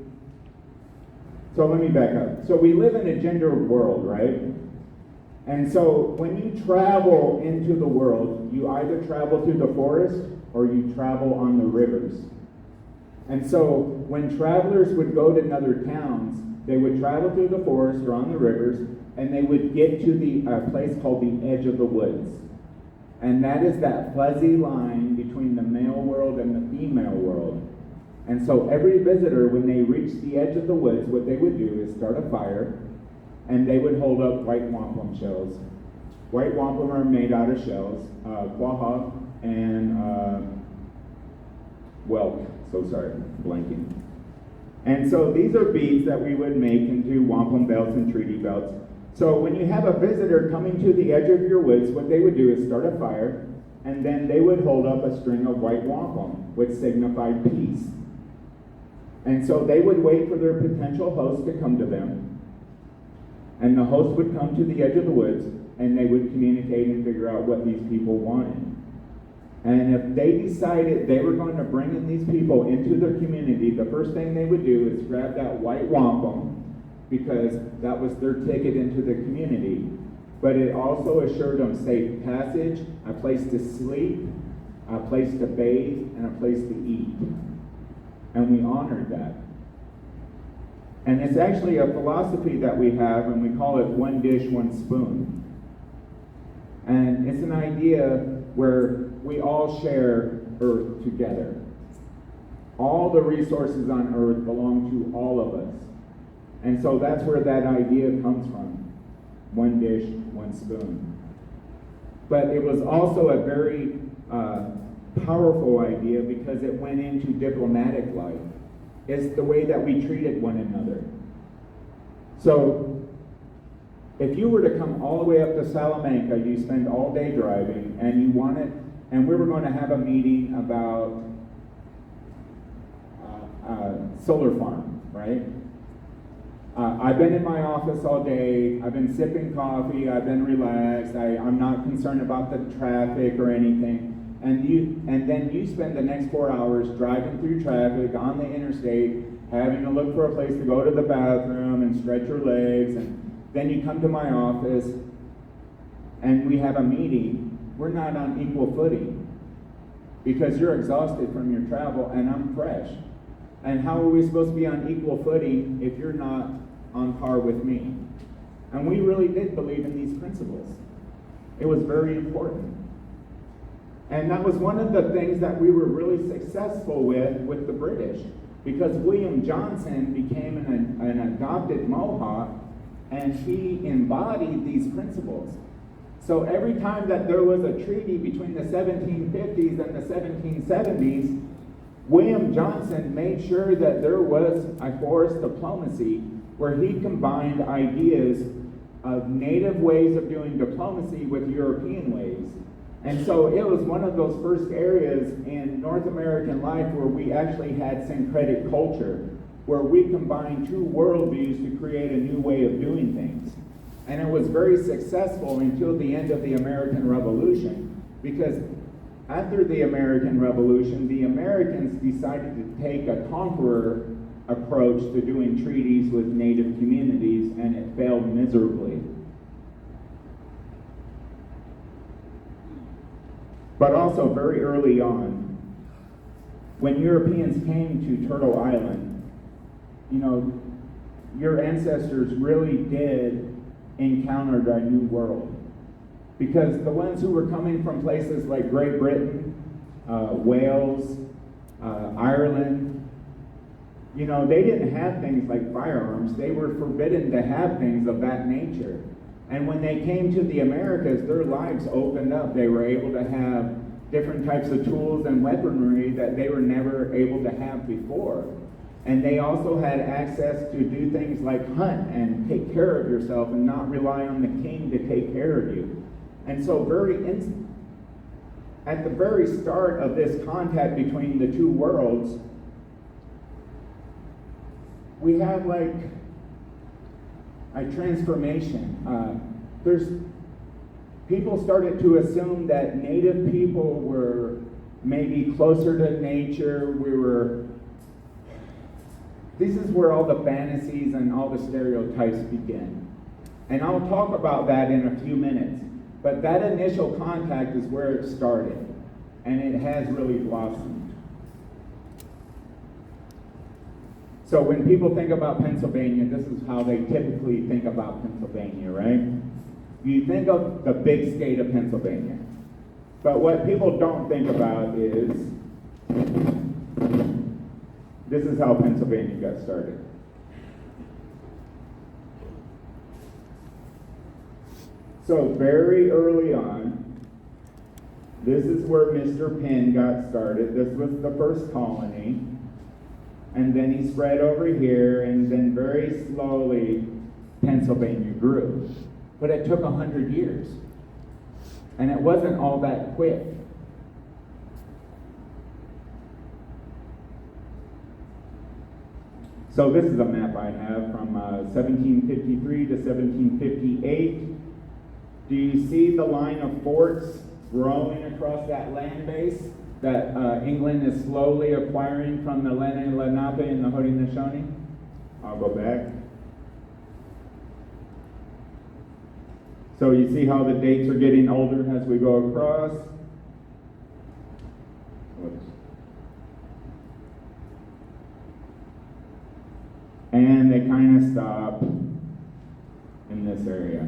Speaker 1: so let me back up. So we live in a gendered world, right? And so when you travel into the world, you either travel through the forest or you travel on the rivers. And so when travelers would go to other towns, they would travel through the forest or on the rivers, and they would get to the place called the edge of the woods. And that is that fuzzy line between the male world and the female world. And so every visitor, when they reached the edge of the woods, what they would do is start a fire, and they would hold up white wampum shells. White wampum are made out of shells, quaha and whelk. So sorry, blanking. And so these are beads that we would make into wampum belts and treaty belts. So when you have a visitor coming to the edge of your woods, what they would do is start a fire, and then they would hold up a string of white wampum, which signified peace. And so they would wait for their potential host to come to them, and the host would come to the edge of the woods, and they would communicate and figure out what these people wanted. And if they decided they were going to bring in these people into their community, the first thing they would do is grab that white wampum, because that was their ticket into the community. But it also assured them safe passage, a place to sleep, a place to bathe, and a place to eat. And we honored that. And it's actually a philosophy that we have, and we call it one dish, one spoon. And it's an idea where we all share earth together. All the resources on earth belong to all of us. And so that's where that idea comes from. One dish, one spoon. But it was also a very powerful idea because it went into diplomatic life. It's the way that we treated one another. So if you were to come all the way up to Salamanca, you spend all day driving, and you wanted, and we were going to have a meeting about solar farm, right? I've been in my office all day, I've been sipping coffee, I've been relaxed, I'm not concerned about the traffic or anything. And then you spend the next 4 hours driving through traffic on the interstate, having to look for a place to go to the bathroom and stretch your legs, and then you come to my office and we have a meeting. We're not on equal footing because you're exhausted from your travel and I'm fresh. And how are we supposed to be on equal footing if you're not on par with me? And we really did believe in these principles. It was very important. And that was one of the things that we were really successful with the British, because William Johnson became an adopted Mohawk, and he embodied these principles. So every time that there was a treaty between the 1750s and the 1770s, William Johnson made sure that there was a forest diplomacy where he combined ideas of native ways of doing diplomacy with European ways. And so it was one of those first areas in North American life where we actually had syncretic culture, where we combined two worldviews to create a new way of doing things. And it was very successful until the end of the American Revolution, because after the American Revolution, the Americans decided to take a conqueror approach to doing treaties with native communities, and it failed miserably. But also very early on, when Europeans came to Turtle Island, you know, your ancestors really did encounter a new world. Because the ones who were coming from places like Great Britain, Wales, Ireland, you know, they didn't have things like firearms. They were forbidden to have things of that nature. And when they came to the Americas, their lives opened up. They were able to have different types of tools and weaponry that they were never able to have before. And they also had access to do things like hunt and take care of yourself and not rely on the king to take care of you. And so at the very start of this contact between the two worlds, we have like a transformation. people started to assume that native people were maybe closer to nature. This is where all the fantasies and all the stereotypes begin. And I'll talk about that in a few minutes. But that initial contact is where it started. And it has really blossomed. So when people think about Pennsylvania, this is how they typically think about Pennsylvania, right? You think of the big state of Pennsylvania. But what people don't think about is, this is how Pennsylvania got started. So very early on, this is where Mr. Penn got started. This was the first colony. And then he spread over here, and then very slowly, Pennsylvania grew. But it took 100 years. And it wasn't all that quick. So this is a map I have from 1753 to 1758. Do you see the line of forts growing across that land base that England is slowly acquiring from the Lenny and Lenape and the Haudenosaunee? I'll go back. So you see how the dates are getting older as we go across. Whoops. And they kind of stop in this area.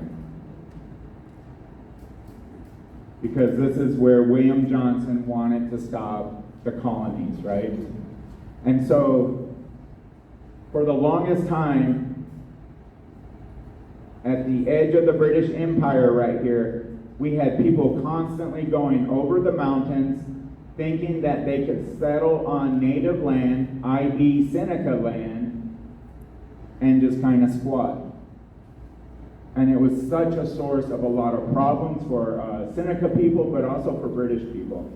Speaker 1: Because this is where William Johnson wanted to stop the colonies, right? And so, for the longest time, at the edge of the British Empire right here, we had people constantly going over the mountains, thinking that they could settle on native land, i.e. Seneca land, and just kind of squat. And it was such a source of a lot of problems for Seneca people, but also for British people.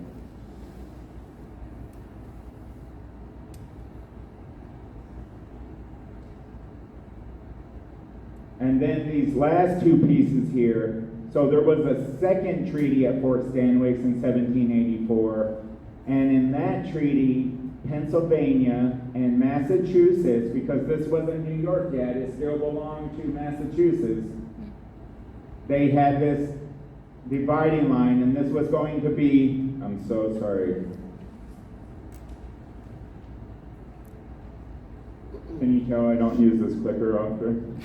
Speaker 1: And then these last two pieces here. So there was a second treaty at Fort Stanwix in 1784. And in that treaty, Pennsylvania and Massachusetts, because this wasn't New York yet, it still belonged to Massachusetts, they had this dividing line, and this was going to be, I'm so sorry. Can you tell I don't use this clicker often?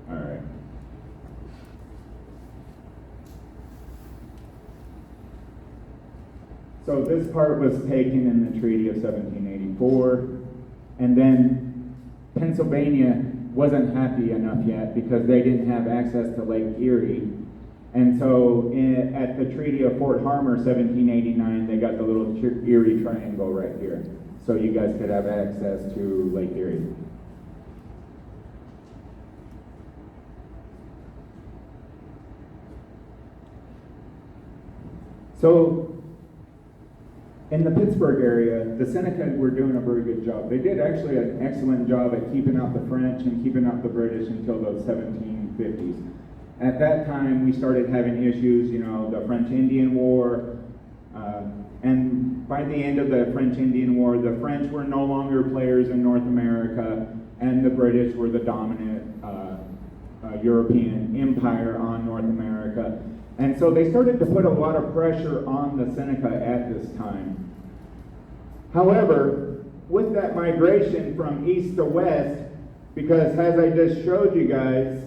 Speaker 1: All right. So this part was taken in the Treaty of 1784, and then Pennsylvania wasn't happy enough yet because they didn't have access to Lake Erie. And so at the Treaty of Fort Harmer, 1789, they got the little Erie Triangle right here. So you guys could have access to Lake Erie. So in the Pittsburgh area, the Seneca were doing a very good job. They did actually an excellent job at keeping out the French and keeping out the British until the 1750s. At that time, we started having issues, the French-Indian War, and by the end of the French-Indian War, the French were no longer players in North America, and the British were the dominant European empire on North America. And so they started to put a lot of pressure on the Seneca at this time. However, with that migration from east to west, because as I just showed you guys,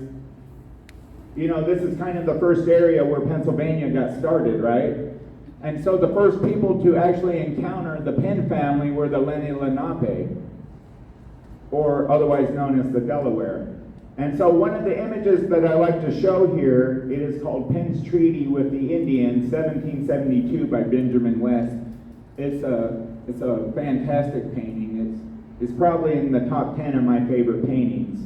Speaker 1: this is kind of the first area where Pennsylvania got started, right? And so the first people to actually encounter the Penn family were the Lenny and Lenape, or otherwise known as the Delaware. And so one of the images that I like to show here, it is called Penn's Treaty with the Indians, 1772 by Benjamin West. It's a fantastic painting. It's probably in the top 10 of my favorite paintings.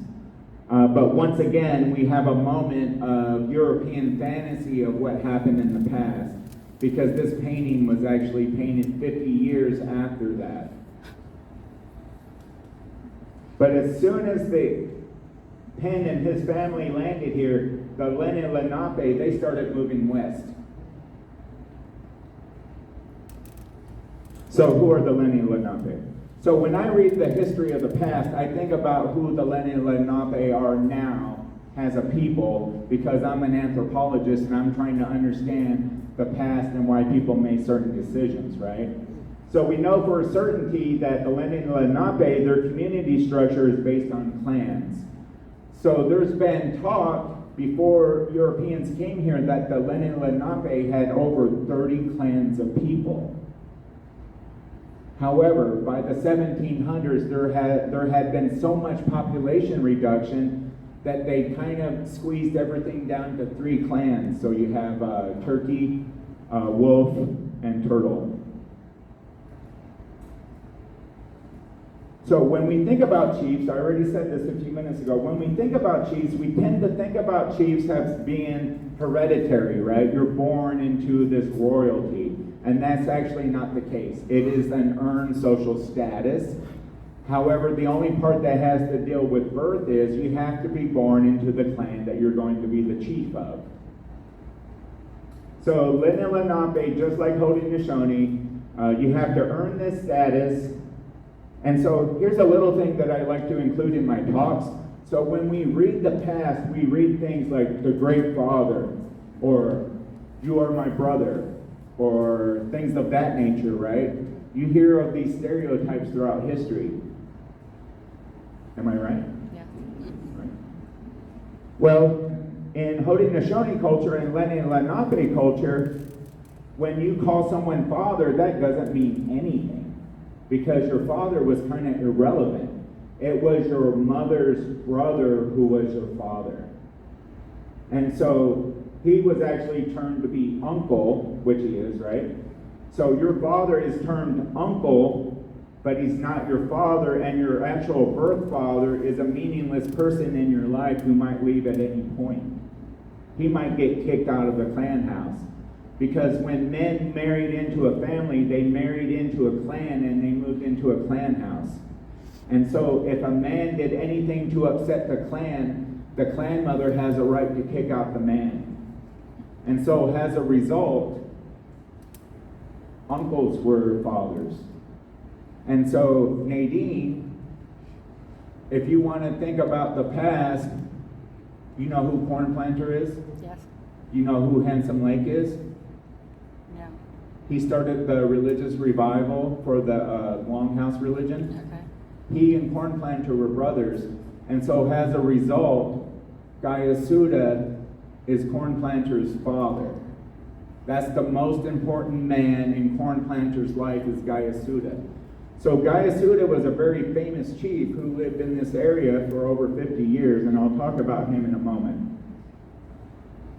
Speaker 1: But once again, we have a moment of European fantasy of what happened in the past, because this painting was actually painted 50 years after that. But as soon as the Penn and his family landed here, the Lenny and Lenape, they started moving west. So who are the Lenny and Lenape? So when I read the history of the past, I think about who the Lenny and Lenape are now as a people, because I'm an anthropologist and I'm trying to understand the past and why people made certain decisions, right? So we know for a certainty that the Lenny and Lenape, their community structure is based on clans. So there's been talk before Europeans came here that the Lenny and Lenape had over 30 clans of people. However, by the 1700s, there had been so much population reduction that they kind of squeezed everything down to 3 clans. So you have turkey, wolf, and turtle. So when we think about chiefs, I already said this a few minutes ago, when we think about chiefs, we tend to think about chiefs as being hereditary, right? You're born into this royalty, and that's actually not the case. It is an earned social status. However, the only part that has to deal with birth is you have to be born into the clan that you're going to be the chief of. So Lenny and Lenape, just like Haudenosaunee, you have to earn this status. And so here's a little thing that I like to include in my talks. So when we read the past, we read things like the great father, or you are my brother, or things of that nature, right? You hear of these stereotypes throughout history. Am I right?
Speaker 6: Yeah.
Speaker 1: Right. Well, in Haudenosaunee culture and Lenny and Lenape culture, when you call someone father, that doesn't mean anything, because your father was kind of irrelevant. It was your mother's brother who was your father. And so he was actually termed to be uncle, which he is, right? So your father is termed uncle, but he's not your father, and your actual birth father is a meaningless person in your life who might leave at any point. He might get kicked out of the clan house. Because when men married into a family, they married into a clan and they moved into a clan house. And so if a man did anything to upset the clan mother has a right to kick out the man. And so as a result, uncles were fathers. And so Nadine, if you want to think about the past, you know who Corn Planter is?
Speaker 6: Yes.
Speaker 1: You know who Handsome Lake is?
Speaker 6: Yeah.
Speaker 1: He started the religious revival for the Longhouse religion.
Speaker 6: Okay.
Speaker 1: He and Corn Planter were brothers, and so as a result, Guyasuta is Corn Planter's father. That's the most important man in Corn Planter's life, is Guyasuta. So Guyasuta was a very famous chief who lived in this area for over 50 years, and I'll talk about him in a moment.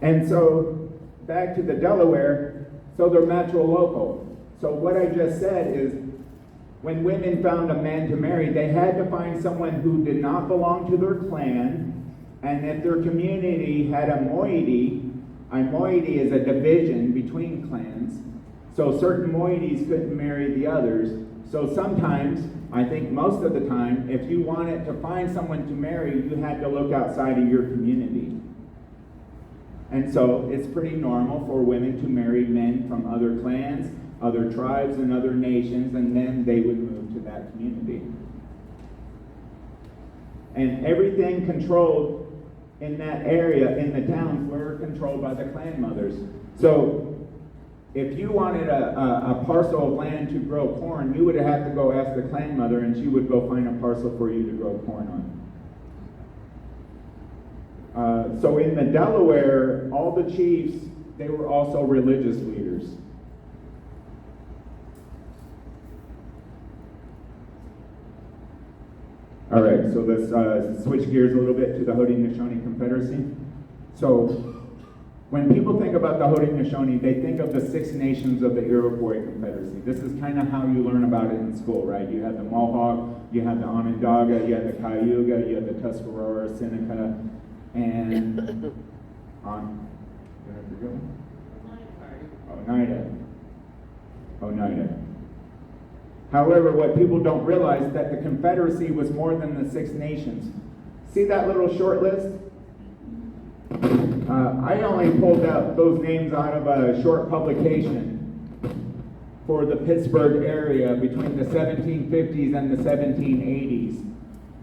Speaker 1: And so, back to the Delaware, so they're matrilocal. So what I just said is, when women found a man to marry, they had to find someone who did not belong to their clan, and if their community had a moiety is a division between clans, so certain moieties couldn't marry the others. So sometimes, I think most of the time, if you wanted to find someone to marry, you had to look outside of your community. And so it's pretty normal for women to marry men from other clans, other tribes, and other nations, and then they would move to that community. And everything controlled in that area, in the towns, were controlled by the clan mothers. So if you wanted a parcel of land to grow corn, you would have to go ask the clan mother, and she would go find a parcel for you to grow corn on. So in the Delaware, all the chiefs, they were also religious leaders. All right, so let's switch gears a little bit to the Haudenosaunee Confederacy. So when people think about the Haudenosaunee, they think of the 6 nations of the Iroquois Confederacy. This is kind of how you learn about it in school, right? You have the Mohawk, you have the Onondaga, you have the Cayuga, you have the Tuscarora, Seneca, and on. You have to go. Oneida. However, what people don't realize that the Confederacy was more than the Six Nations. See that little short list? I only pulled out those names out of a short publication for the Pittsburgh area between the 1750s and the 1780s.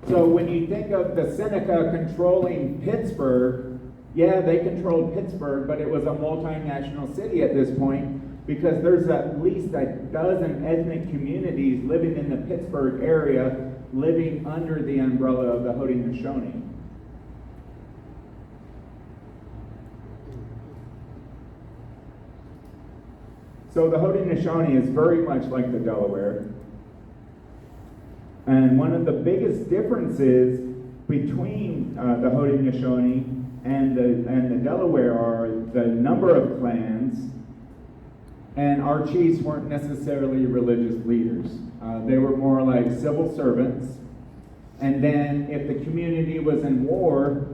Speaker 1: So when you think of the Seneca controlling Pittsburgh, yeah, they controlled Pittsburgh, but it was a multinational city at this point because there's at least a dozen ethnic communities living in the Pittsburgh area, living under the umbrella of the Haudenosaunee. So the Haudenosaunee is very much like the Delaware. And one of the biggest differences between the Haudenosaunee and the Delaware are the number of clans, and our chiefs weren't necessarily religious leaders. They were more like civil servants. And then if the community was in war,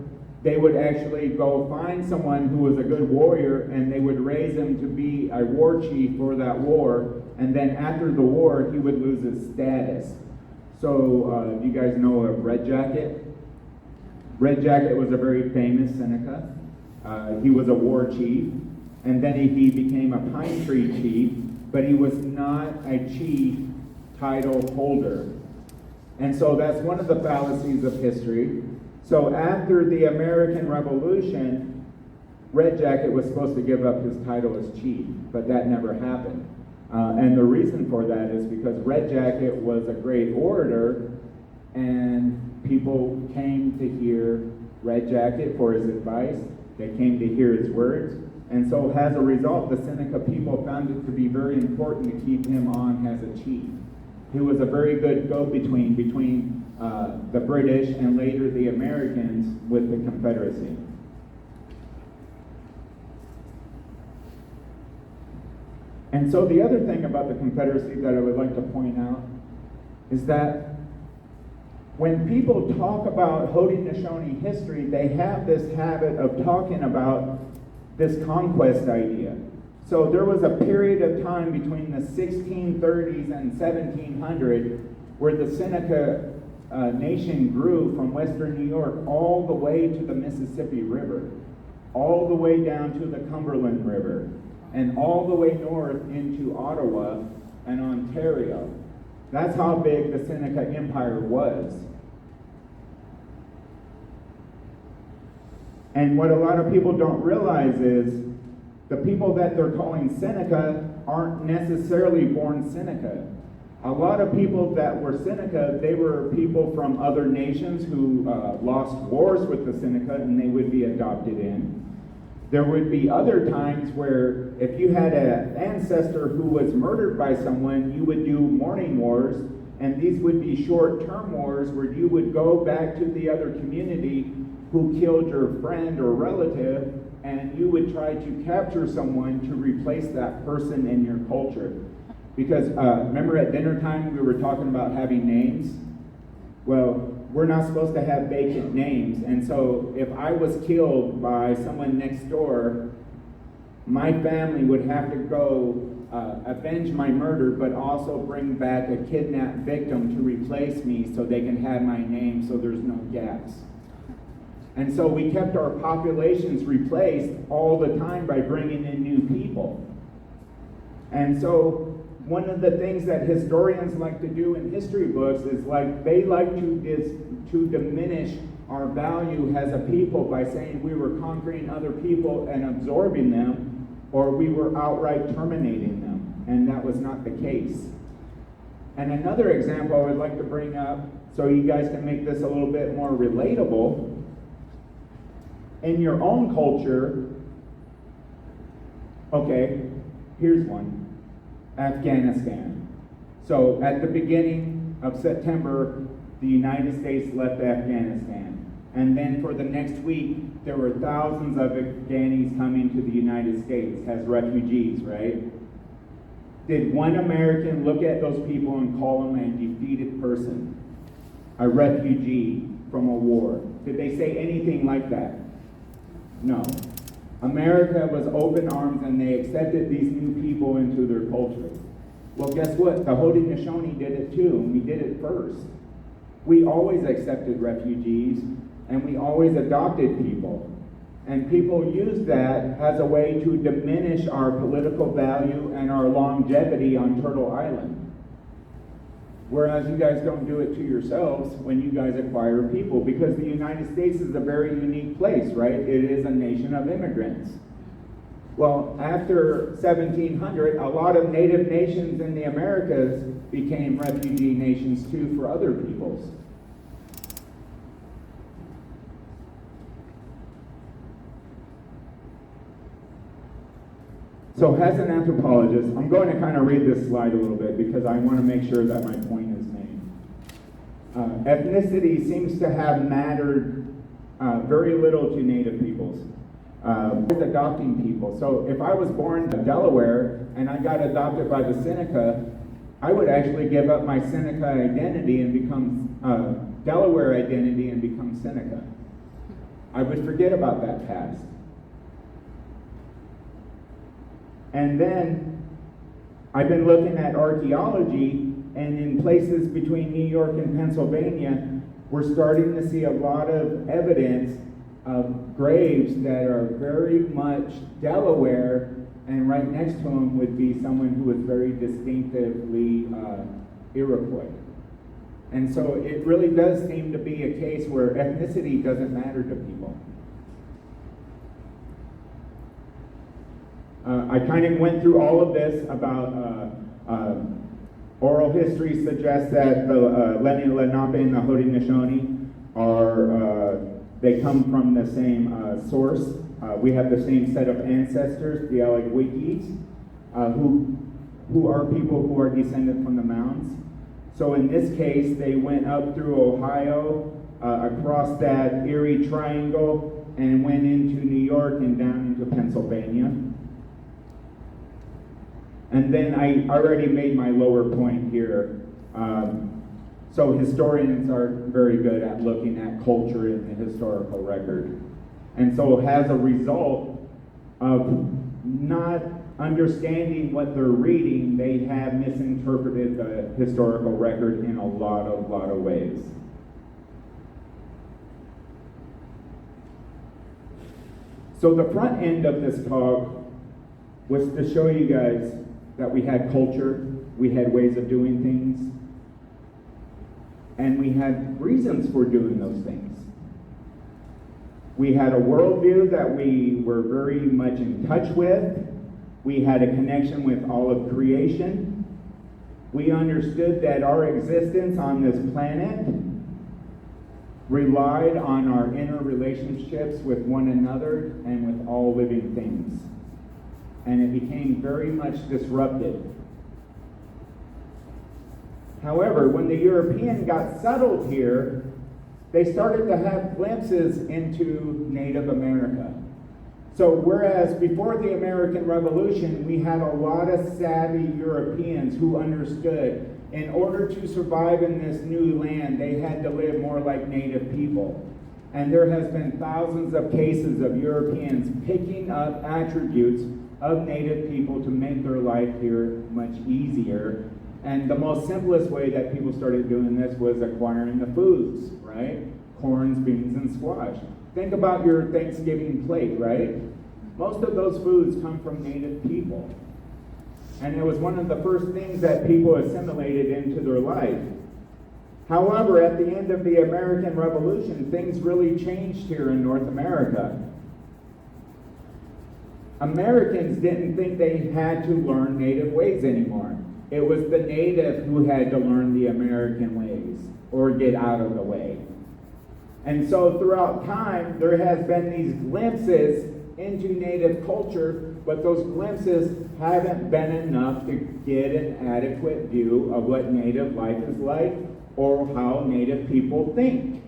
Speaker 1: they would actually go find someone who was a good warrior, and they would raise him to be a war chief for that war. And then after the war, he would lose his status. So you guys know of Red Jacket? Red Jacket was a very famous Seneca. He was a war chief, and then he became a pine tree chief, but he was not a chief title holder. And so that's one of the fallacies of history. So after the American Revolution, Red Jacket was supposed to give up his title as chief, but that never happened. And the reason for that is because Red Jacket was a great orator, and people came to hear Red Jacket for his advice. They came to hear his words. And so as a result, the Seneca people found it to be very important to keep him on as a chief. He was a very good go-between between the British and later the Americans with the Confederacy. And so the other thing about the Confederacy that I would like to point out is that when people talk about Haudenosaunee history, they have this habit of talking about this conquest idea. So there was a period of time between the 1630s and 1700 where the Seneca Nation grew from western New York all the way to the Mississippi River, all the way down to the Cumberland River, and all the way north into Ottawa and Ontario. That's how big the Seneca Empire was. And what a lot of people don't realize is the people that they're calling Seneca aren't necessarily born Seneca. A lot of people that were Seneca, they were people from other nations who lost wars with the Seneca, and they would be adopted in. There would be other times where if you had an ancestor who was murdered by someone, you would do mourning wars, and these would be short-term wars where you would go back to the other community who killed your friend or relative, and you would try to capture someone to replace that person in your culture. Because remember at dinner time we were talking about having names? Well, we're not supposed to have vacant names, and so if I was killed by someone next door, my family would have to go avenge my murder, but also bring back a kidnapped victim to replace me so they can have my name so there's no gaps. And so we kept our populations replaced all the time by bringing in new people. And so one of the things that historians like to do in history books is they like to diminish our value as a people by saying we were conquering other people and absorbing them, or we were outright terminating them, and that was not the case. And another example I would like to bring up, so you guys can make this a little bit more relatable. In your own culture, okay, here's one. Afghanistan. So at the beginning of September, the United States left Afghanistan. And then for the next week, there were thousands of Afghanis coming to the United States as refugees, right? Did one American look at those people and call them a defeated person? A refugee from a war? Did they say anything like that? No. America was open arms, and they accepted these new people into their culture. Well, guess what? The Haudenosaunee did it too, and we did it first. We always accepted refugees, and we always adopted people. And people use that as a way to diminish our political value and our longevity on Turtle Island. Whereas you guys don't do it to yourselves when you guys acquire people, because the United States is a very unique place, right? It is a nation of immigrants. Well, after 1700, a lot of native nations in the Americas became refugee nations too for other peoples. So as an anthropologist, I'm going to kind of read this slide a little bit because I want to make sure that my point is made. Ethnicity seems to have mattered very little to Native peoples. With adopting people. So if I was born in Delaware and I got adopted by the Seneca, I would actually give up my Seneca identity and become Delaware identity and become Seneca. I would forget about that past. And then I've been looking at archaeology, and in places between New York and Pennsylvania, we're starting to see a lot of evidence of graves that are very much Delaware, and right next to them would be someone who was very distinctively Iroquois. And so it really does seem to be a case where ethnicity doesn't matter to people. I kind of went through all of this about oral history suggests that the Lenny and Lenape and the Haudenosaunee are, they come from the same source. We have the same set of ancestors, the Iroquois, who are people who are descended from the mounds. So in this case, they went up through Ohio, across that Erie Triangle, and went into New York and down into Pennsylvania. And then I already made my lower point here. So historians are very good at looking at culture in the historical record. And so as a result of not understanding what they're reading, they have misinterpreted the historical record in a lot of ways. So the front end of this talk was to show you guys that we had culture, we had ways of doing things, and we had reasons for doing those things. We had a worldview that we were very much in touch with. We had a connection with all of creation. We understood that our existence on this planet relied on our inner relationships with one another and with all living things. And it became very much disrupted. However, when the European got settled here, they started to have glimpses into Native America. So whereas before the American Revolution, we had a lot of savvy Europeans who understood in order to survive in this new land, they had to live more like Native people. And there has been thousands of cases of Europeans picking up attributes of Native people to make their life here much easier. And the most simplest way that people started doing this was acquiring the foods, right? Corns, beans, and squash. Think about your Thanksgiving plate, right? Most of those foods come from Native people. And it was one of the first things that people assimilated into their life. However, at the end of the American Revolution, things really changed here in North America. Americans didn't think they had to learn Native ways anymore. It was the Native who had to learn the American ways or get out of the way. And so throughout time, there has been these glimpses into Native culture, but those glimpses haven't been enough to get an adequate view of what Native life is like or how Native people think.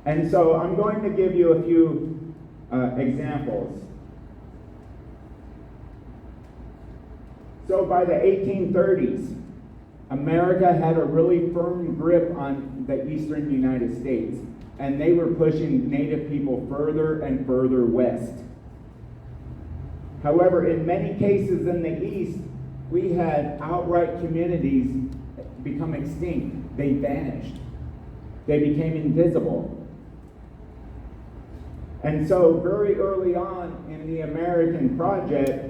Speaker 1: And so I'm going to give you a few examples. So by the 1830s, America had a really firm grip on the eastern United States, and they were pushing Native people further and further west. However, in many cases in the East, we had outright communities become extinct. They vanished. They became invisible. And so very early on in the American project,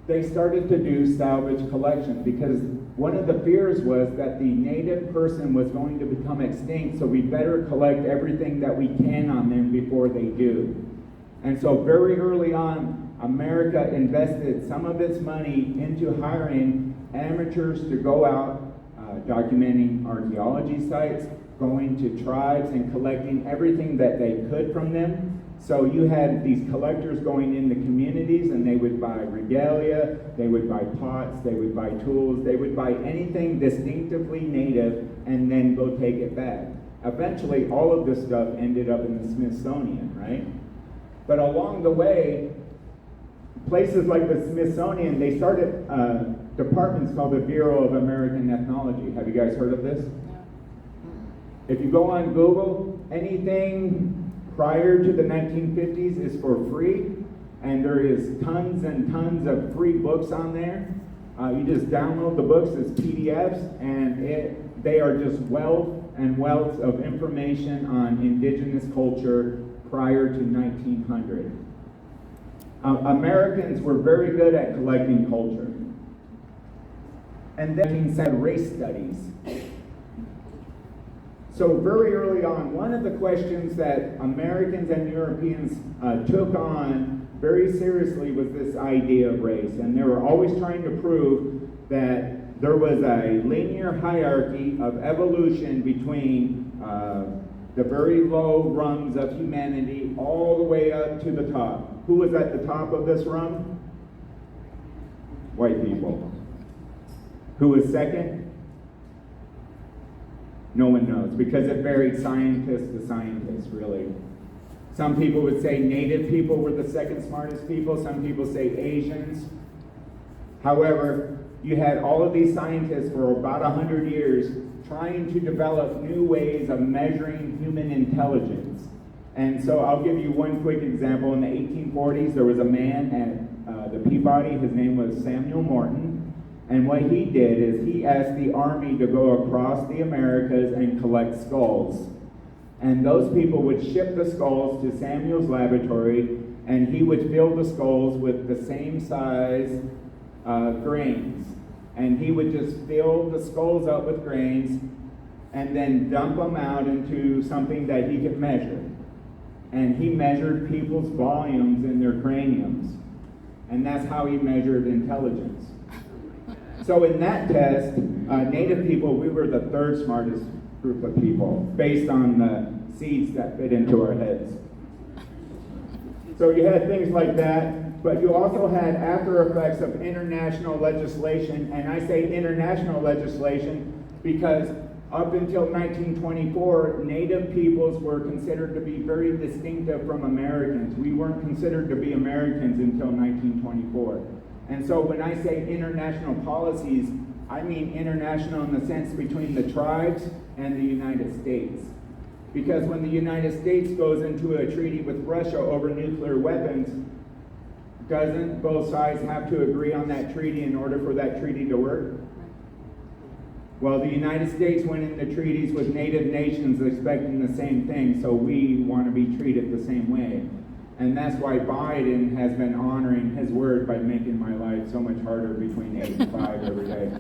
Speaker 1: they started to do salvage collection because one of the fears was that the native person was going to become extinct, so we better collect everything that we can on them before they do. And so very early on, America invested some of its money into hiring amateurs to go out documenting archaeology sites, going to tribes and collecting everything that they could from them. So you had these collectors going into communities and they would buy regalia, they would buy pots, they would buy tools, they would buy anything distinctively native and then go take it back. Eventually, all of this stuff ended up in the Smithsonian, right? But along the way, places like the Smithsonian, they started departments called the Bureau of American Ethnology. Have you guys heard of this? If you go on Google, anything prior to the 1950s is for free, and there is tons and tons of free books on there. You just download the books as PDFs, and they are just wealth and wealth of information on indigenous culture prior to 1900. Americans were very good at collecting culture. And then said race studies. So very early on, one of the questions that Americans and Europeans took on very seriously was this idea of race. And they were always trying to prove that there was a linear hierarchy of evolution between the very low rungs of humanity all the way up to the top. Who was at the top of this rung? White people. Who was second? No one knows, because it varied scientist to scientist, really. Some people would say native people were the second smartest people. Some people say Asians. However, you had all of these scientists for about 100 years trying to develop new ways of measuring human intelligence. And so I'll give you one quick example. In the 1840s, there was a man at the Peabody. His name was Samuel Morton. And what he did is he asked the army to go across the Americas and collect skulls. And those people would ship the skulls to Samuel's laboratory, and he would fill the skulls with the same size grains. And he would just fill the skulls up with grains and then dump them out into something that he could measure. And he measured people's volumes in their craniums. And that's how he measured intelligence. So in that test, native people, we were the third smartest group of people based on the seeds that fit into our heads. So you had things like that, but you also had after effects of international legislation, and I say international legislation because up until 1924, native peoples were considered to be very distinctive from Americans. We weren't considered to be Americans until 1924. And so when I say international policies, I mean international in the sense between the tribes and the United States. Because when the United States goes into a treaty with Russia over nuclear weapons, doesn't both sides have to agree on that treaty in order for that treaty to work? Well, the United States went into treaties with native nations expecting the same thing, so we want to be treated the same way. And that's why Biden has been honoring his word by making my life so much harder between 8 and 5 every day.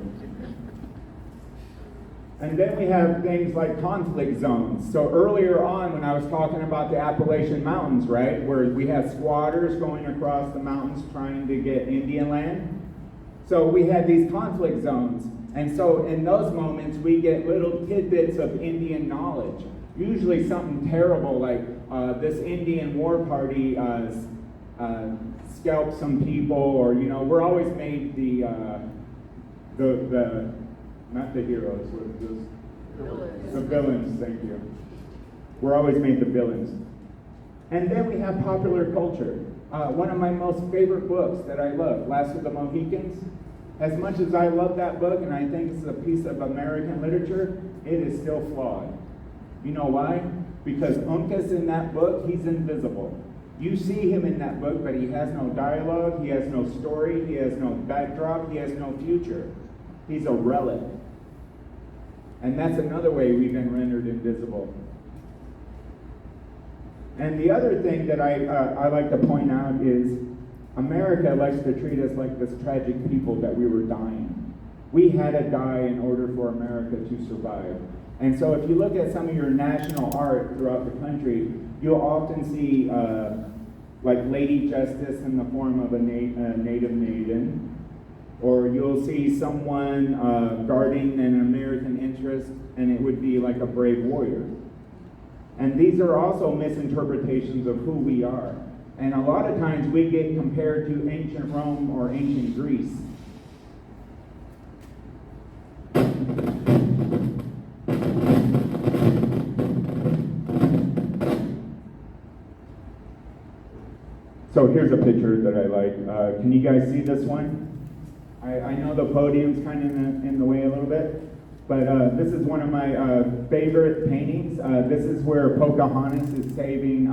Speaker 1: And then we have things like conflict zones. So earlier on when I was talking about the Appalachian Mountains, right, where we had squatters going across the mountains trying to get Indian land. So we had these conflict zones. And so in those moments we get little tidbits of Indian knowledge. Usually something terrible like this Indian war party scalped some people, or we're always made the not the heroes, the villains. Thank you. We're always made the villains. And then we have popular culture. One of my most favorite books that I love, Last of the Mohicans. As much as I love that book and I think it's a piece of American literature, it is still flawed. You know why? Because Uncas in that book, he's invisible. You see him in that book, but he has no dialogue, he has no story, he has no backdrop, he has no future. He's a relic. And that's another way we've been rendered invisible. And the other thing that I like to point out is America likes to treat us like this tragic people that we were dying. We had to die in order for America to survive. And so if you look at some of your national art throughout the country, you'll often see like Lady Justice in the form of a native maiden, or you'll see someone guarding an American interest, and it would be like a brave warrior. And these are also misinterpretations of who we are. And a lot of times we get compared to ancient Rome or ancient Greece. So here's a picture that I like. Can you guys see this one? I know the podium's kind of in the way a little bit, but this is one of my favorite paintings. This is where Pocahontas is saving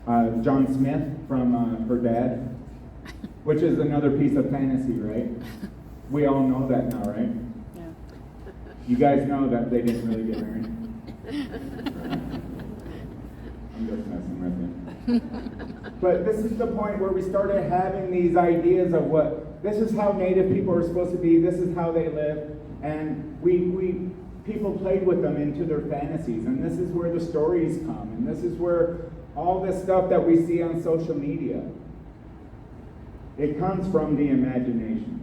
Speaker 1: John Smith from her dad, which is another piece of fantasy, right? We all know that now, right?
Speaker 6: Yeah.
Speaker 1: You guys know that they didn't really get married. I'm just messing with you. But this is the point where we started having these ideas of what, this is how Native people are supposed to be, this is how they live, and people played with them into their fantasies, and this is where the stories come, and this is where all this stuff that we see on social media, it comes from the imagination.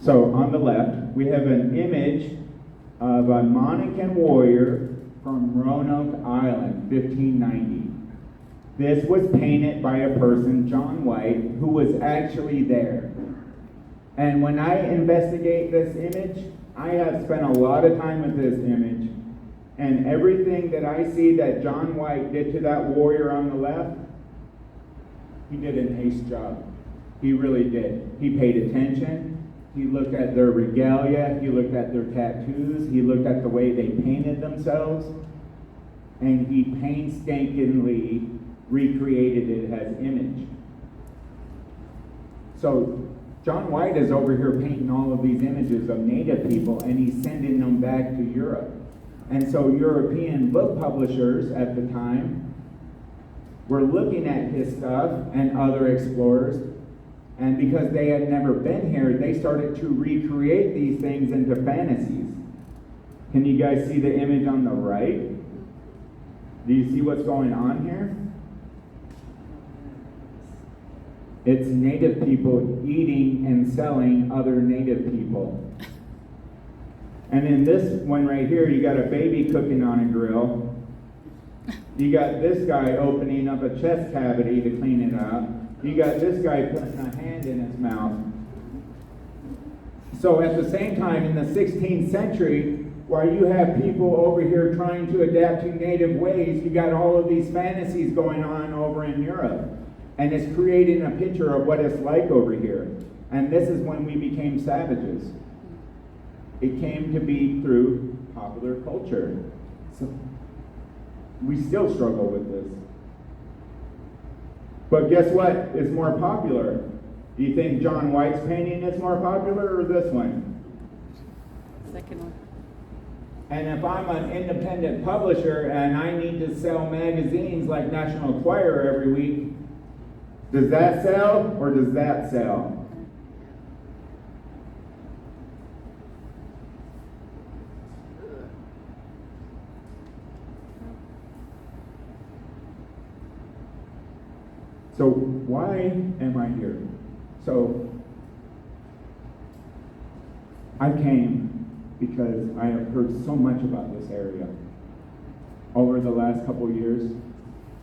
Speaker 1: So on the left, we have an image of a Mohican warrior from Roanoke Island, 1590. This was painted by a person, John White, who was actually there. And when I investigate this image, I have spent a lot of time with this image, and everything that I see that John White did to that warrior on the left, he did an ace job. He really did. He paid attention. He looked at their regalia, he looked at their tattoos, he looked at the way they painted themselves, and he painstakingly recreated it as image. So John White is over here painting all of these images of Native people, and he's sending them back to Europe. And so European book publishers at the time were looking at his stuff and other explorers, and because they had never been here, they started to recreate these things into fantasies. Can you guys see the image on the right? Do you see what's going on here? It's Native people eating and selling other Native people. And in this one right here, you got a baby cooking on a grill. You got this guy opening up a chest cavity to clean it up. You got this guy putting a hand in his mouth. So at the same time, in the 16th century, while you have people over here trying to adapt to Native ways, you got all of these fantasies going on over in Europe. And it's creating a picture of what it's like over here. And this is when we became savages. It came to be through popular culture. So we still struggle with this. But guess what is more popular? Do you think John White's painting is more popular or this one?
Speaker 6: Second one.
Speaker 1: And if I'm an independent publisher and I need to sell magazines like National Enquirer every week, does that sell or does that sell? So why am I here? So I came because I have heard so much about this area. Over the last couple of years,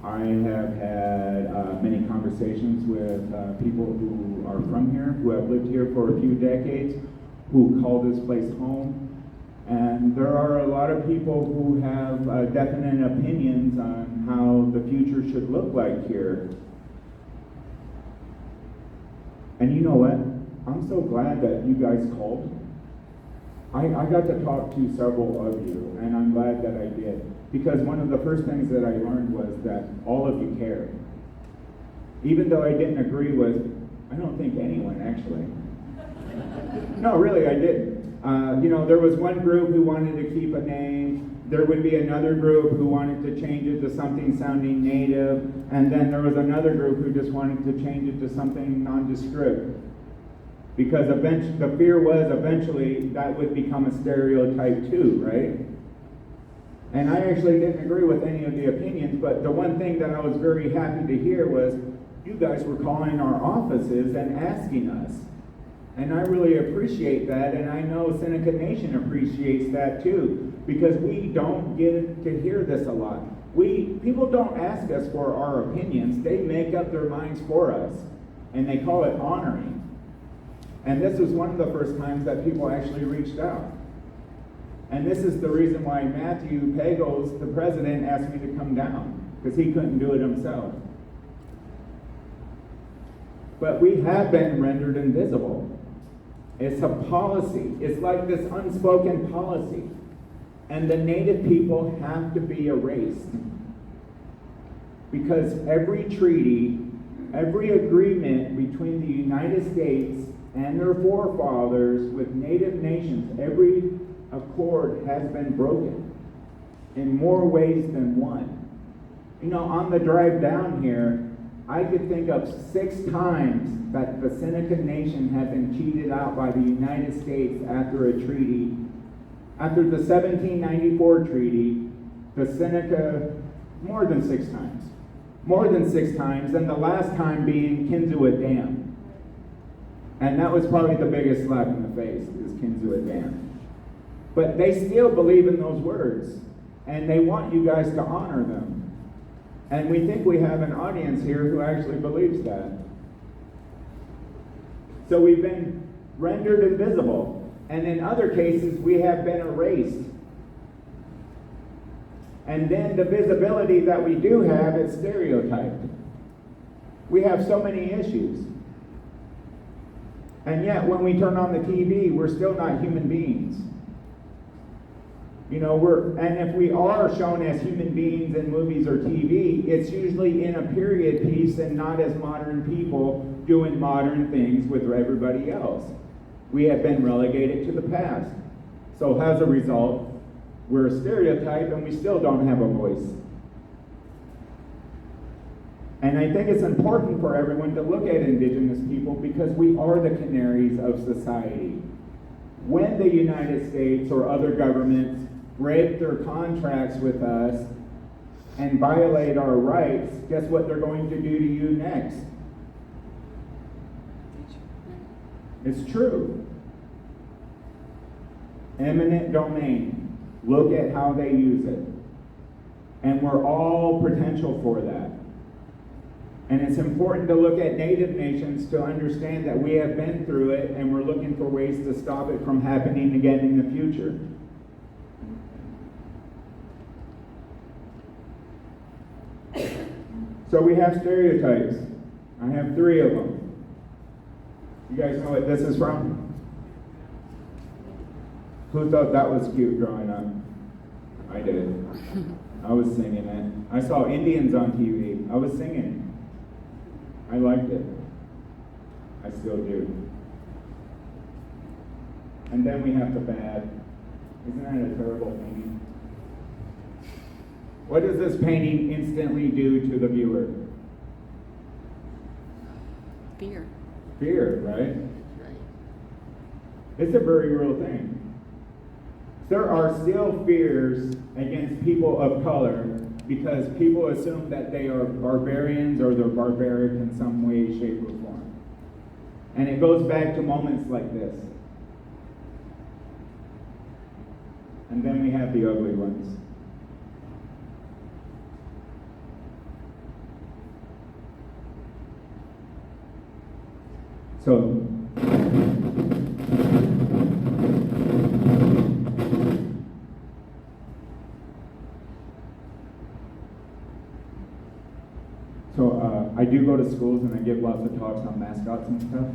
Speaker 1: I have had many conversations with people who are from here, who have lived here for a few decades, who call this place home. And there are a lot of people who have definite opinions on how the future should look like here. And you know what? I'm so glad that you guys called. I got to talk to several of you, and I'm glad that I did, because one of the first things that I learned was that all of you care. Even though I didn't agree with, I don't think anyone actually. No, really, I didn't. There was one group who wanted to keep a name. There would be another group who wanted to change it to something sounding native, and then there was another group who just wanted to change it to something nondescript. Because the fear was eventually that would become a stereotype too, right? And I actually didn't agree with any of the opinions, but the one thing that I was very happy to hear was you guys were calling our offices and asking us. And I really appreciate that, and I know Seneca Nation appreciates that too, because we don't get to hear this a lot. People don't ask us for our opinions, they make up their minds for us, and they call it honoring. And this was one of the first times that people actually reached out. And this is the reason why Matthew Pagels, the president, asked me to come down, because he couldn't do it himself. But we have been rendered invisible. It's a policy. It's like this unspoken policy. And the native people have to be erased. Because every treaty, every agreement between the United States and their forefathers with native nations, every accord has been broken in more ways than one. On the drive down here, I could think of 6 times that the Seneca Nation had been cheated out by the United States after a treaty. After the 1794 treaty, the Seneca, more than 6 times. More than 6 times, and the last time being Kinzua Dam. And that was probably the biggest slap in the face, is Kinzua Dam. But they still believe in those words, and they want you guys to honor them. And we think we have an audience here who actually believes that. So we've been rendered invisible, and in other cases we have been erased. And then the visibility that we do have is stereotyped. We have so many issues. And yet when we turn on the TV, we're still not human beings. And if we are shown as human beings in movies or TV, it's usually in a period piece and not as modern people doing modern things with everybody else. We have been relegated to the past. So as a result, we're a stereotype and we still don't have a voice. And I think it's important for everyone to look at Indigenous people because we are the canaries of society. When the United States or other governments break their contracts with us and violate our rights, guess what they're going to do to you next? It's true. Eminent domain. Look at how they use it. And we're all potential for that. And it's important to look at native nations to understand that we have been through it and we're looking for ways to stop it from happening again in the future. So we have stereotypes. I have 3 of them. You guys know what this is from? Who thought that was cute growing up? I did. I was singing it. I saw Indians on TV. I was singing it. I liked it. I still do. And then we have the bad. Isn't that a terrible painting? What does this painting instantly do to the viewer?
Speaker 6: Fear.
Speaker 1: Fear, right? It's a very real thing. There are still fears against people of color because people assume that they are barbarians or they're barbaric in some way, shape, or form. And it goes back to moments like this. And then we have the ugly ones. So, I do go to schools and I give lots of talks on mascots and stuff.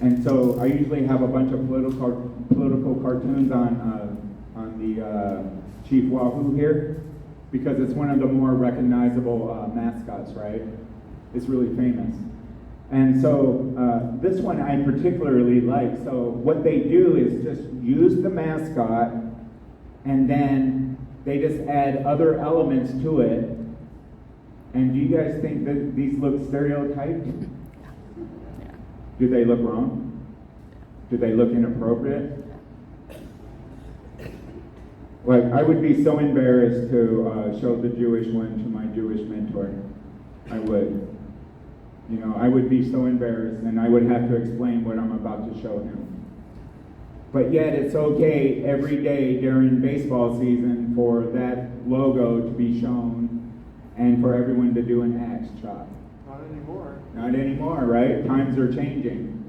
Speaker 1: And so I usually have a bunch of political cartoons on the Chief Wahoo here, because it's one of the more recognizable mascots, right? It's really famous. And so this one I particularly like. So what they do is just use the mascot, and then they just add other elements to it. And do you guys think that these look stereotyped? Do they look wrong? Do they look inappropriate? Like, I would be so embarrassed to show the Jewish one to my Jewish mentor. I would. You know, I would be so embarrassed, and I would have to explain what I'm about to show him. But yet it's okay every day during baseball season for that logo to be shown and for everyone to do an axe chop.
Speaker 4: Not anymore.
Speaker 1: Not anymore, right? Times are changing.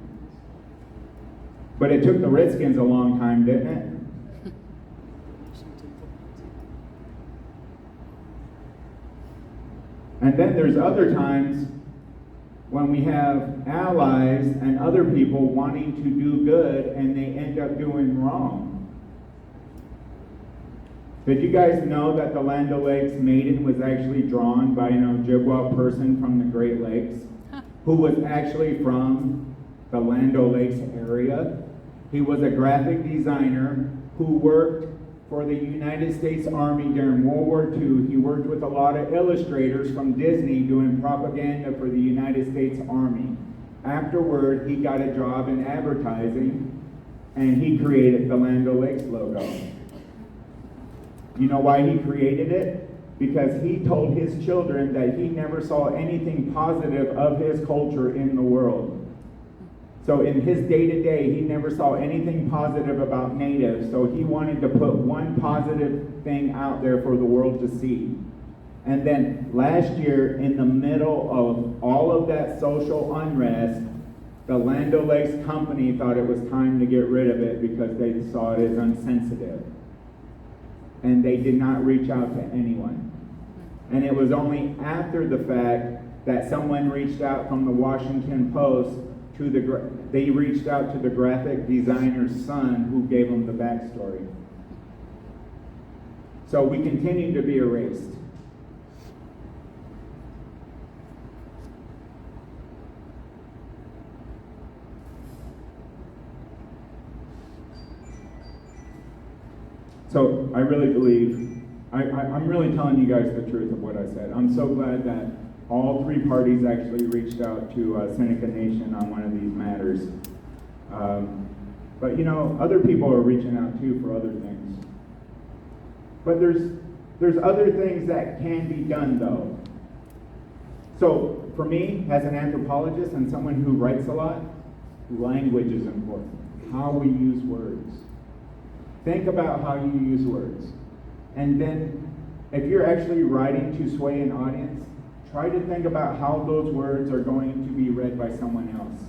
Speaker 1: But it took the Redskins a long time, didn't it? And then there's other times when we have allies and other people wanting to do good and they end up doing wrong. Did you guys know that the Land O'Lakes maiden was actually drawn by an Ojibwa person from the Great Lakes who was actually from the Land O'Lakes area? He was a graphic designer who worked for the United States Army during World War II. He worked with a lot of illustrators from Disney doing propaganda for the United States Army. Afterward, he got a job in advertising, and he created the Land O'Lakes logo. You know why he created it? Because he told his children that he never saw anything positive of his culture in the world. So in his day-to-day, he never saw anything positive about natives, so he wanted to put one positive thing out there for the world to see. And then last year, in the middle of all of that social unrest, the Land O'Lakes company thought it was time to get rid of it because they saw it as insensitive. And they did not reach out to anyone. And it was only after the fact that someone reached out from the Washington Post they reached out to the graphic designer's son who gave them the backstory. So we continue to be erased. So I really believe, I'm really telling you guys the truth of what I said. I'm so glad that all three parties actually reached out to Seneca Nation on one of these matters. But you know, other people are reaching out too for other things. But there's other things that can be done though. So for me, as an anthropologist and someone who writes a lot, language is important. How we use words. Think about how you use words. And then if you're actually writing to sway an audience, try to think about how those words are going to be read by someone else.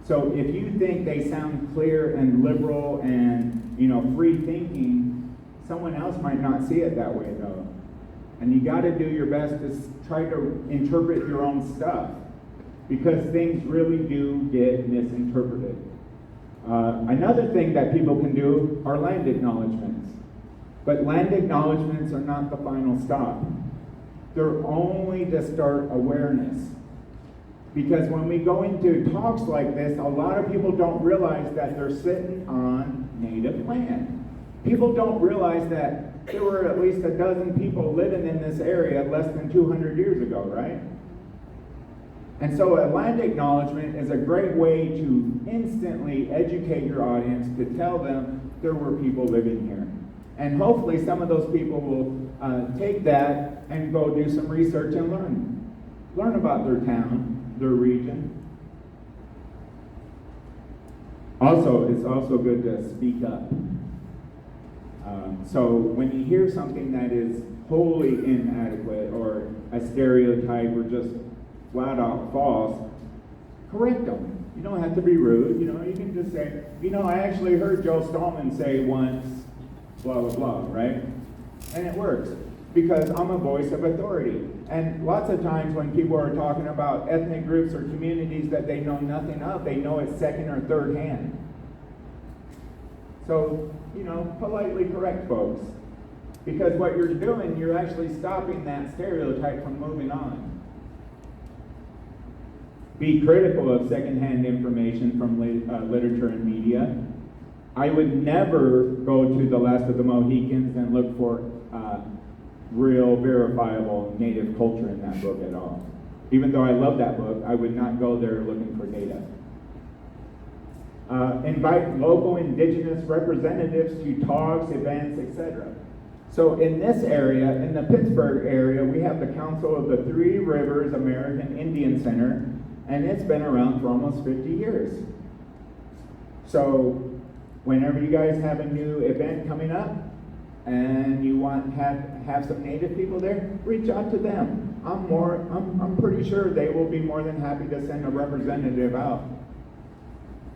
Speaker 1: So if you think they sound clear and liberal and, you know, free thinking, someone else might not see it that way though. And you got to do your best to try to interpret your own stuff, because things really do get misinterpreted. Another thing that people can do are land acknowledgements. But land acknowledgements are not the final stop. They're only to start awareness. Because when we go into talks like this, a lot of people don't realize that they're sitting on native land. People don't realize that there were at least a dozen people living in this area less than 200 years ago, right? And so a land acknowledgement is a great way to instantly educate your audience, to tell them there were people living here. And hopefully some of those people will take that and go do some research and learn about their town, their region. Also, it's also good to speak up. So when you hear something that is wholly inadequate or a stereotype or just flat out false, correct them. You don't have to be rude. You know, you can just say, you know, I actually heard Joe Stalman say once, blah, blah, blah, right? And it works. because I'm a voice of authority. And lots of times when people are talking about ethnic groups or communities that they know nothing of, they know it second or third hand. So, politely correct folks. Because what you're doing, you're actually stopping that stereotype from moving on. Be critical of secondhand information from literature and media. I would never go to the Last of the Mohicans and look for real, verifiable native culture in that book at all. Even though I love that book, I would not go there looking for data. Invite local indigenous representatives to talks, events, etc. So in this area, in the Pittsburgh area, we have the Council of the Three Rivers American Indian Center, and it's been around for almost 50 years. So whenever you guys have a new event coming up and you want have some native people there, reach out to them. I'm pretty sure they will be more than happy to send a representative out.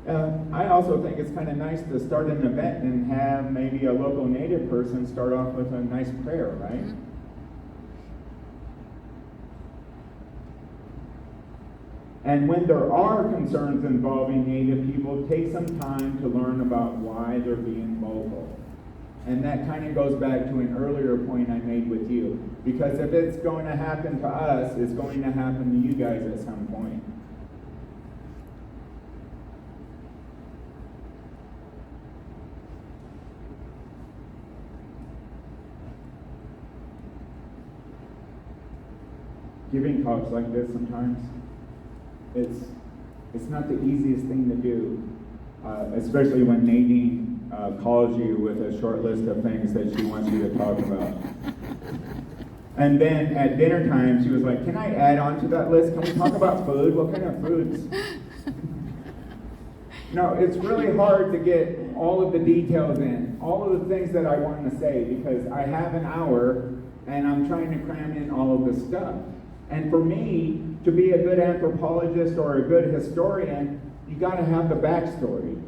Speaker 1: I also think it's kind of nice to start an event and have maybe a local native person start off with a nice prayer, right? And when there are concerns involving native people, take some time to learn about why they're being vocal. And that kind of goes back to an earlier point I made with you. Because if it's going to happen to us, it's going to happen to you guys at some point. Giving talks like this sometimes, it's not the easiest thing to do, especially when Nadine calls you with a short list of things that she wants you to talk about. And then at dinner time, she was like, "Can I add on to that list? Can we talk about food? What kind of foods?" No, it's really hard to get all of the details in, all of the things that I want to say, because I have an hour and I'm trying to cram in all of this stuff. And for me, to be a good anthropologist or a good historian, you got to have the backstory,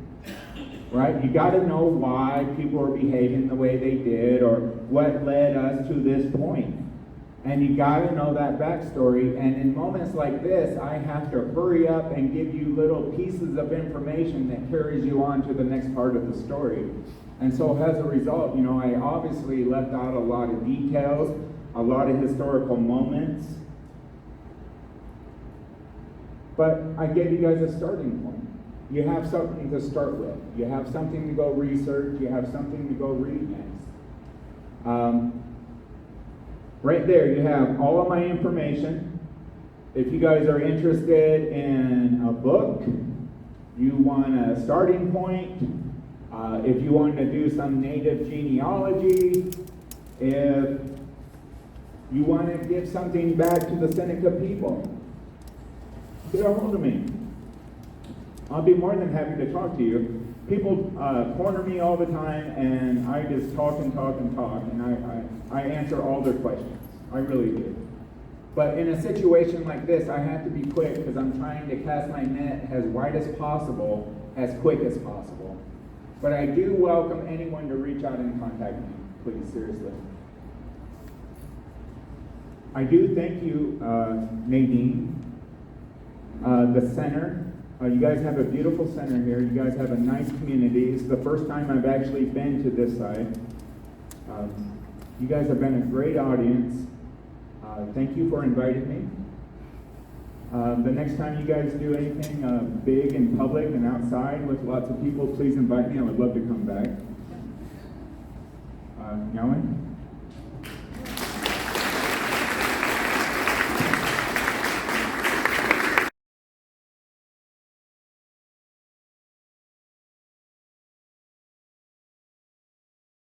Speaker 1: right? You got to know why people are behaving the way they did or what led us to this point. And you got to know that backstory. And in moments like this, I have to hurry up and give you little pieces of information that carries you on to the next part of the story. And so as a result, I obviously left out a lot of details, a lot of historical moments. But I gave you guys a starting point. You have something to start with. You have something to go research. You have something to go read next. Right there, you have all of my information. If you guys are interested in a book, you want a starting point, if you want to do some native genealogy, if you want to give something back to the Seneca people, get a hold of me. I'll be more than happy to talk to you. People corner me all the time, and I just talk and talk and talk, and I answer all their questions. I really do. But in a situation like this, I have to be quick because I'm trying to cast my net as wide as possible, as quick as possible. But I do welcome anyone to reach out and contact me, please, seriously. I do thank you, Nadine. The center, you guys have a beautiful center here. You guys have a nice community. It's the first time I've actually been to this side. You guys have been a great audience. Thank you for inviting me. The next time you guys do anything big and public and outside with lots of people, please invite me. I would love to come back. Nellen?